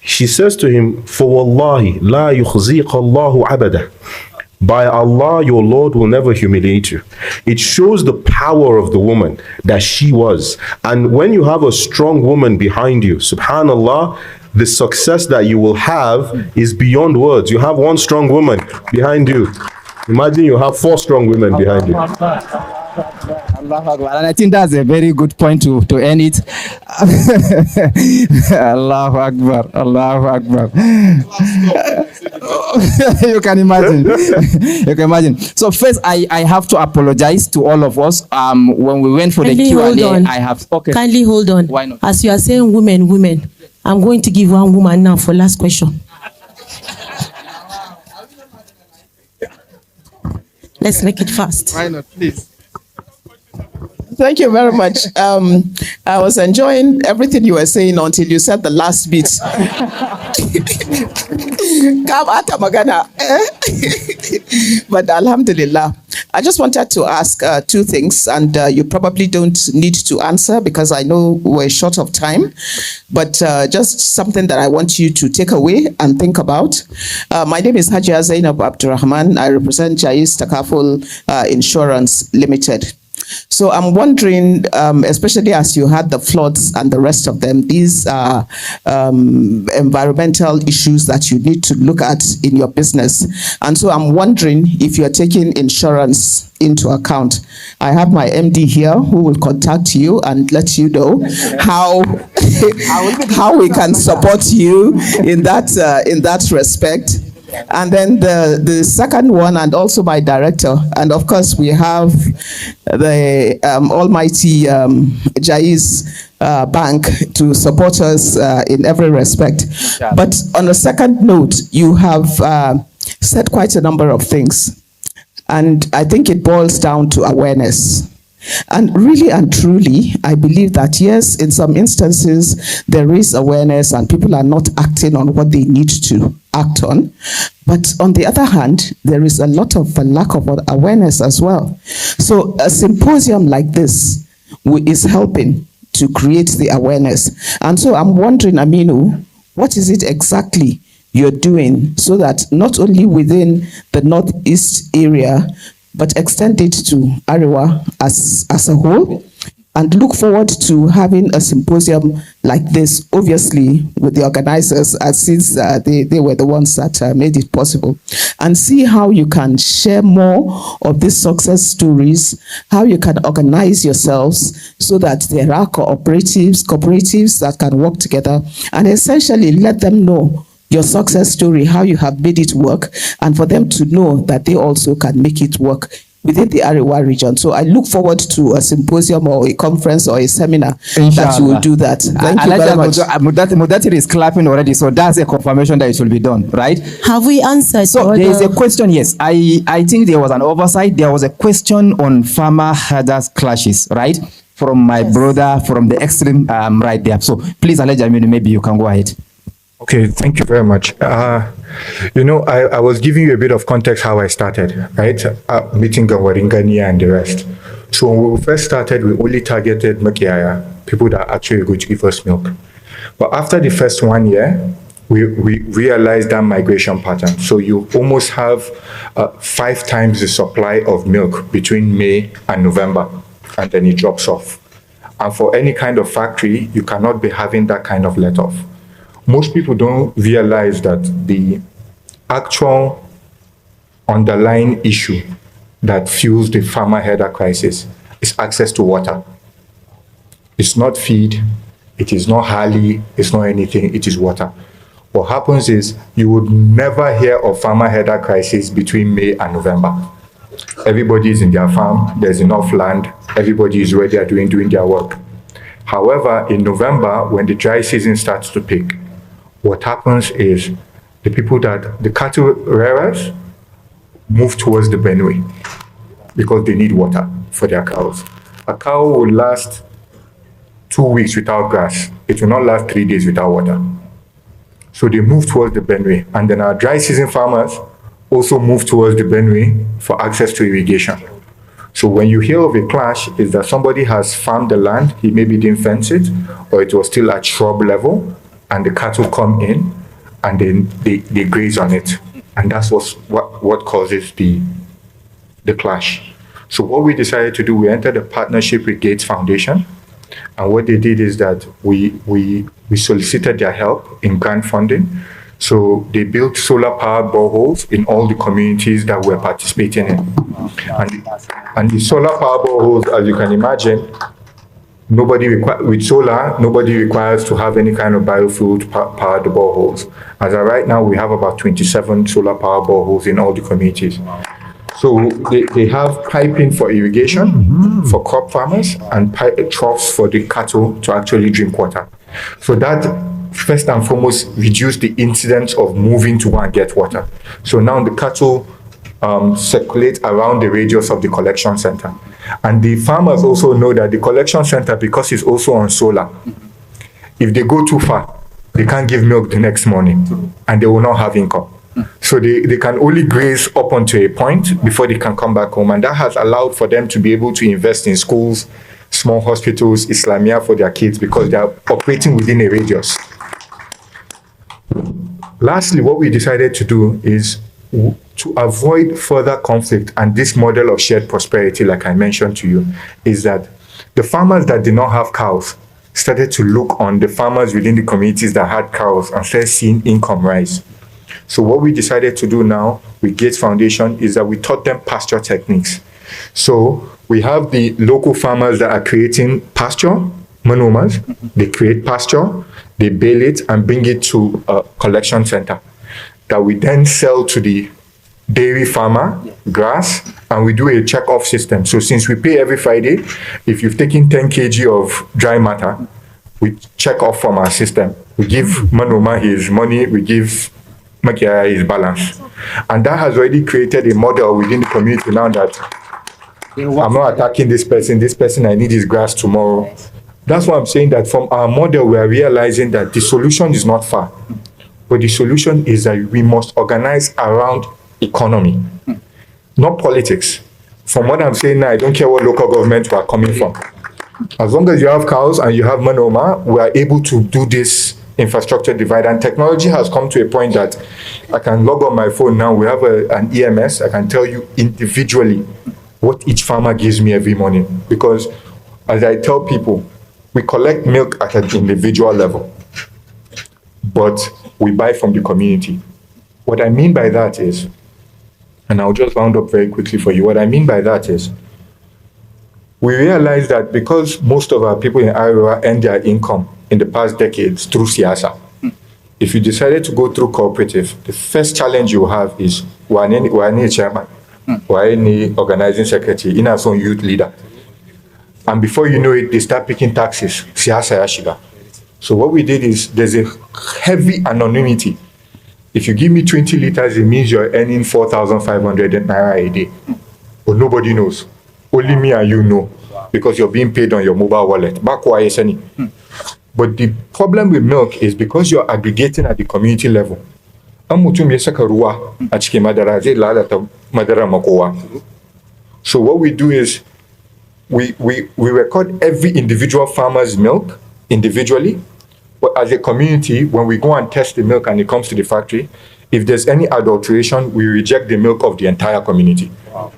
[SPEAKER 3] she says to him, for wallahi, la yukhziqa Allahu abada. By Allah, your Lord will never humiliate you. It shows the power of the woman that she was. And when you have a strong woman behind you, subhanallah, the success that you will have is beyond words. You have one strong woman behind you. Imagine you have 4 strong women behind you.
[SPEAKER 1] And I think that's a very good point to end it. Allahu Akbar, Allahu Akbar. You can imagine. You can imagine. So first, I have to apologize to all of us. When we went for
[SPEAKER 6] kindly
[SPEAKER 1] the Q&A,
[SPEAKER 6] hold on.
[SPEAKER 1] I have okay.
[SPEAKER 6] Kindly hold on.
[SPEAKER 1] Why not?
[SPEAKER 6] As you are saying, women, I'm going to give one woman now for last question. Let's make it fast.
[SPEAKER 1] Why not, please?
[SPEAKER 7] Thank you very much. I was enjoying everything you were saying until you said the last bit. But alhamdulillah. I just wanted to ask two things, and you probably don't need to answer because I know we're short of time, but just something that I want you to take away and think about. My name is Hajia Zainab Abdurrahman. I represent Jais Takaful Insurance Limited. So I'm wondering, especially as you had the floods and the rest of them, these are environmental issues that you need to look at in your business. And so I'm wondering if you're taking insurance into account. I have my MD here who will contact you and let you know how how we can support you in that respect. And then the second one, and also my director, and of course we have the almighty Jais Bank to support us in every respect. But on a second note, you have said quite a number of things, and I think it boils down to awareness. And really and truly, I believe that yes, in some instances, there is awareness and people are not acting on what they need to act on. But on the other hand, there is a lot of lack of awareness as well. So a symposium like this is helping to create the awareness. And so I'm wondering, Aminu, what is it exactly you're doing so that not only within the Northeast area, but extend it to Arewa as a whole, and look forward to having a symposium like this, obviously with the organizers, since they were the ones that made it possible, and see how you can share more of these success stories, how you can organize yourselves so that there are cooperatives that can work together, and essentially let them know your success story, how you have made it work, and for them to know that they also can make it work within the Arewa region. So I look forward to a symposium or a conference or a seminar that you will do that. Thank you very much.
[SPEAKER 1] Mudatir is clapping already, so that's a confirmation that it will be done, right?
[SPEAKER 6] Have we answered?
[SPEAKER 1] So there is a question, yes. I think there was an oversight. There was a question on farmer-herders clashes, right? From my brother, from the extreme right there. So please, Alhaji Aminu, maybe you can go ahead.
[SPEAKER 2] Okay, thank you very much. I was giving you a bit of context how I started, right? Meeting Gawaringania and the rest. So when we first started, we only targeted Makiaya, people that are actually going to give us milk. But after the first 1 year, we realized that migration pattern. So you almost have 5 times the supply of milk between May and November, and then it drops off. And for any kind of factory, you cannot be having that kind of let-off. Most people don't realize that the actual underlying issue that fuels the farmer-herder crisis is access to water. It's not feed, it is not Harley, it's not anything, it is water. What happens is you would never hear of farmer-herder crisis between May and November. Everybody is in their farm, there's enough land, everybody is where they are doing their work. However, in November, when the dry season starts to pick, what happens is the cattle rearers move towards the Benue because they need water for their cows. A cow will last 2 weeks without grass. It will not last 3 days without water. So they move towards the Benue. And then our dry season farmers also move towards the Benue for access to irrigation. So when you hear of a clash, is that somebody has farmed the land, he maybe didn't fence it, or it was still at shrub level, and the cattle come in and then they graze on it. And that's what causes the clash. So what we decided to do, we entered a partnership with Gates Foundation. And what they did is that we solicited their help in grant funding. So they built solar powered boreholes in all the communities that we're participating in. And the solar powered boreholes, as you can imagine, with solar, nobody requires to have any kind of biofuel to power the boreholes. As of right now, we have about 27 solar power boreholes in all the communities. So they have piping for irrigation for crop farmers and troughs for the cattle to actually drink water. So that first and foremost reduce the incidence of moving to go and get water. So now the cattle circulate around the radius of the collection center. And the farmers also know that the collection center, because it's also on solar, if they go too far, they can't give milk the next morning and they will not have income. So they can only graze up onto a point before they can come back home. And that has allowed for them to be able to invest in schools, small hospitals, Islamia for their kids, because they are operating within a radius. Lastly, what we decided to do is to avoid further conflict, and this model of shared prosperity, like I mentioned to you, is that the farmers that did not have cows started to look on the farmers within the communities that had cows and started seeing income rise. So what we decided to do now with Gates Foundation is that we taught them pasture techniques. So we have the local farmers that are creating pasture, manomas. They create pasture, they bale it and bring it to a collection center that we then sell to the dairy farmer, grass, and we do a check-off system. So since we pay every Friday, if you've taken 10 kg of dry matter, we check off from our system. We give Manoma his money, we give Makia his balance. And that has already created a model within the community now that I'm not attacking this person, I need his grass tomorrow. That's why I'm saying that from our model, we are realizing that the solution is not far. But the solution is that we must organize around economy, not politics. From what I'm saying now, I don't care what local government we are coming from. As long as you have cows and you have manoma, we are able to do this infrastructure divide. And technology has come to a point that I can log on my phone now. We have an EMS. I can tell you individually what each farmer gives me every morning. Because as I tell people, we collect milk at an individual level, but we buy from the community. What I mean by that is, and I'll just round up very quickly for you. What I mean by that is, we realize that because most of our people in Arewa earn their income in the past decades through siyasa, if you decided to go through cooperative, the first challenge you have is, wani chairman, wani organizing secretary, in our youth leader. And before you know it, they start picking taxes, siyasa yashiga. So what we did is, there's a heavy anonymity. If you give me 20 liters, it means you're earning 4,500 naira a day. But nobody knows. Only me and you know, because you're being paid on your mobile wallet. But the problem with milk is because you're aggregating at the community level. So what we do is, we record every individual farmer's milk individually. But as a community, when we go and test the milk and it comes to the factory, if there's any adulteration, we reject the milk of the entire community. Wow.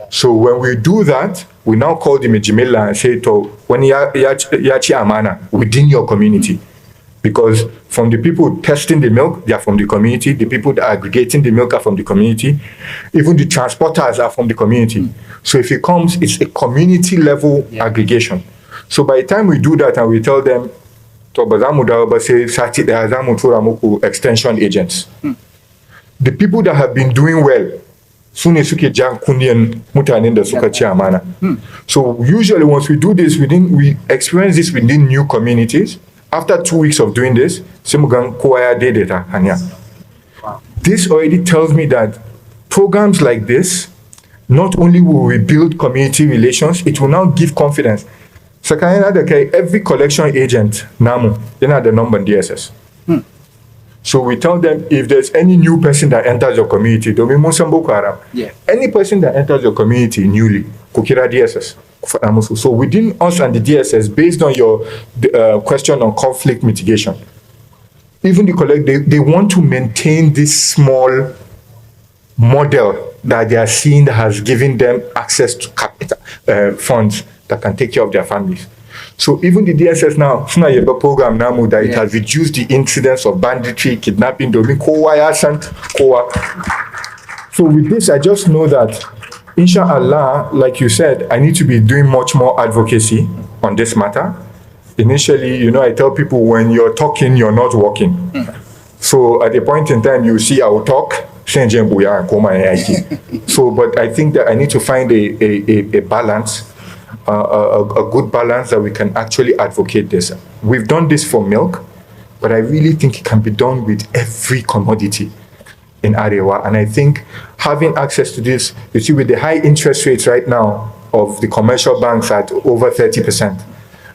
[SPEAKER 2] So when we do that, we now call the Mijimela and say, to when yachi amana within your community. Because from the people testing the milk, they are from the community. The people that are aggregating the milk are from the community. Even the transporters are from the community. So if it comes, it's a community level aggregation. So by the time we do that and we tell them, extension agents. The people that have been doing well, so usually once we do this, we experience this within new communities. After 2 weeks of doing this, this already tells me that programs like this, not only will we build community relations, it will now give confidence. So every collection agent, NAMU, they have the number in DSS. So we tell them, if there's any new person that enters your community, any person that enters your community newly, kukira DSS. So within us and the DSS, based on your question on conflict mitigation, even the collect, they want to maintain this small model that they are seeing that has given them access to capital funds that can take care of their families. So even the DSS now, program now that it has reduced the incidence of banditry, kidnapping, So with this, I just know that, inshallah, like you said, I need to be doing much more advocacy on this matter. Initially, I tell people, when you're talking, you're not walking. So at a point in time, you see I will talk. So, but I think that I need to find a balance, a good balance that we can actually advocate this. We've done this for milk, but I really think it can be done with every commodity in Arewa. And I think having access to this, you see, with the high interest rates right now of the commercial banks at over 30%,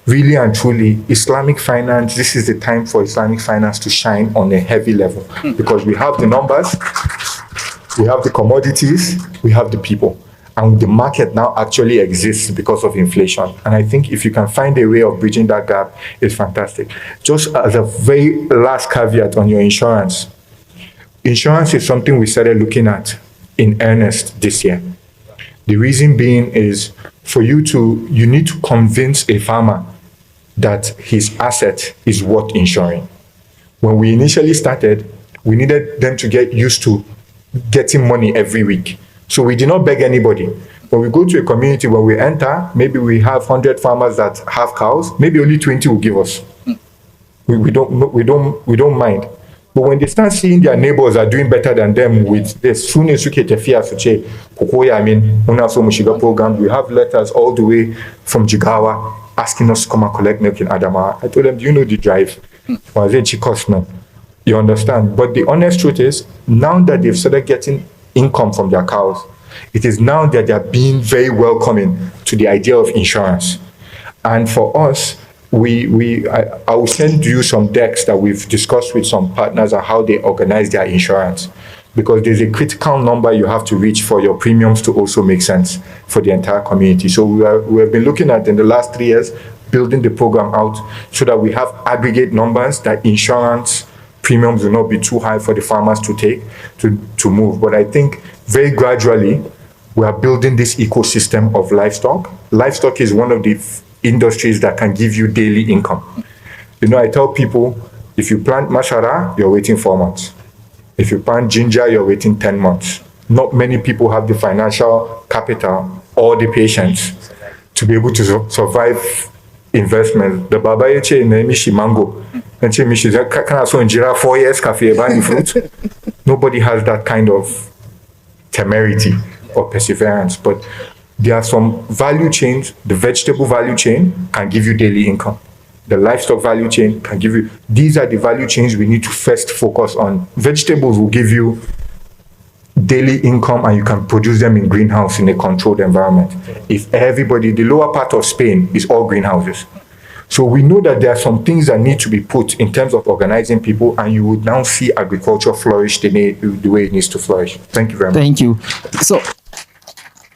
[SPEAKER 2] really and truly, Islamic finance, this is the time for Islamic finance to shine on a heavy level because we have the numbers, we have the commodities, we have the people. And the market now actually exists because of inflation. And I think if you can find a way of bridging that gap, it's fantastic. Just as a very last caveat on your insurance. Insurance is something we started looking at in earnest this year. The reason being is you need to convince a farmer that his asset is worth insuring. When we initially started, we needed them to get used to getting money every week. So we did not beg anybody. When we go to a community, when we enter, maybe we have 100 farmers that have cows, maybe only 20 will give us. We don't mind. But when they start seeing their neighbors are doing better than them with this, soon as you get a fear, program, we have letters all the way from Jigawa asking us to come and collect milk in Adama. I told them, do you know the drive? Well, then she cost no. You understand? But the honest truth is, now that they've started getting income from their cows, it is now that they're being very welcoming to the idea of insurance. And for us, I will send you some decks that we've discussed with some partners on how they organize their insurance, because there's a critical number you have to reach for your premiums to also make sense for the entire community. So we have been looking at, in the last 3 years, building the program out so that we have aggregate numbers that insurance premiums will not be too high for the farmers to take to move. But I think very gradually we are building this ecosystem of livestock. Livestock is one of the industries that can give you daily income. You know, I tell people, if you plant masara, you're waiting 4 months. If you plant ginger, you're waiting 10 months. Not many people have the financial capital or the patience to be able to survive investment. The Baba Yeche in Mishi Mango, and she Mishi can also injira 4 years cafe buying fruit. Nobody has that kind of temerity or perseverance. But there are some value chains. The vegetable value chain can give you daily income. The livestock value chain can give you. These are the value chains we need to first focus on. Vegetables will give you daily income, and you can produce them in greenhouse in a controlled environment. If everybody, the lower part of Spain is all greenhouses. So we know that there are some things that need to be put in terms of organizing people, and you would now see agriculture flourish the way it needs to flourish. Thank you very much.
[SPEAKER 1] Thank you. So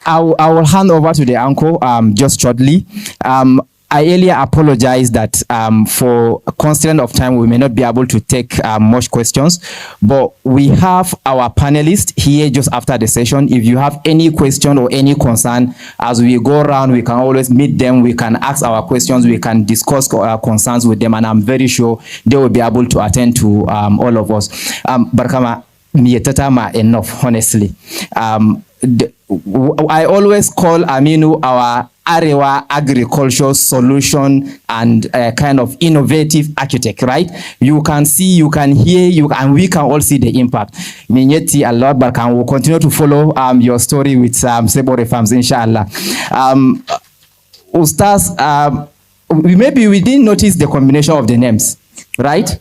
[SPEAKER 1] I will hand over to the uncle just shortly. I earlier apologize that for a constraint of time, we may not be able to take much questions, but we have our panelists here just after the session. If you have any question or any concern, as we go around, we can always meet them. We can ask our questions. We can discuss our concerns with them, and I'm very sure they will be able to attend to all of us. Barkama, miyetatama enough, honestly. I always call Aminu our Arewa agriculture solution and kind of innovative architect, right? You can see, you can hear, and we can all see the impact. Minyeti a lot, but we'll continue to follow your story with Sabore Farms, inshallah. Ustadh, maybe we didn't notice the combination of the names, right?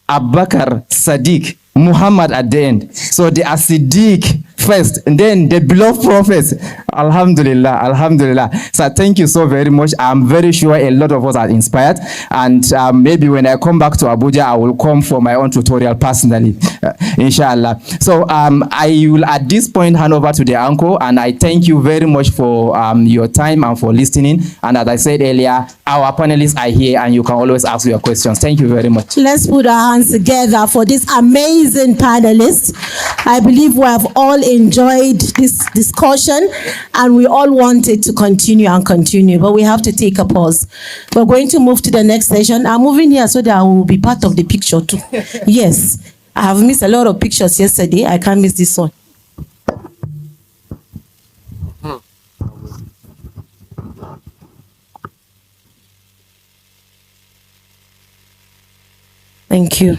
[SPEAKER 1] Abubakar, Sadiq, Muhammad at the end. So they are Sadiq first, and then the beloved prophets. Alhamdulillah, alhamdulillah. So thank you so very much. I'm very sure a lot of us are inspired, and maybe when I come back to Abuja, I will come for my own tutorial personally, inshallah. So I will at this point hand over to the uncle, and I thank you very much for your time and for listening. And as I said earlier, our panelists are here, and you can always ask your questions. Thank you very much.
[SPEAKER 6] Let's put our hands together for this amazing panelists. I believe we have all enjoyed this discussion, and we all want it to continue and continue, but we have to take a pause. We're going to move to the next session. I'm moving here so that I will be part of the picture too. Yes, I have missed a lot of pictures yesterday. I can't miss this one. Thank you.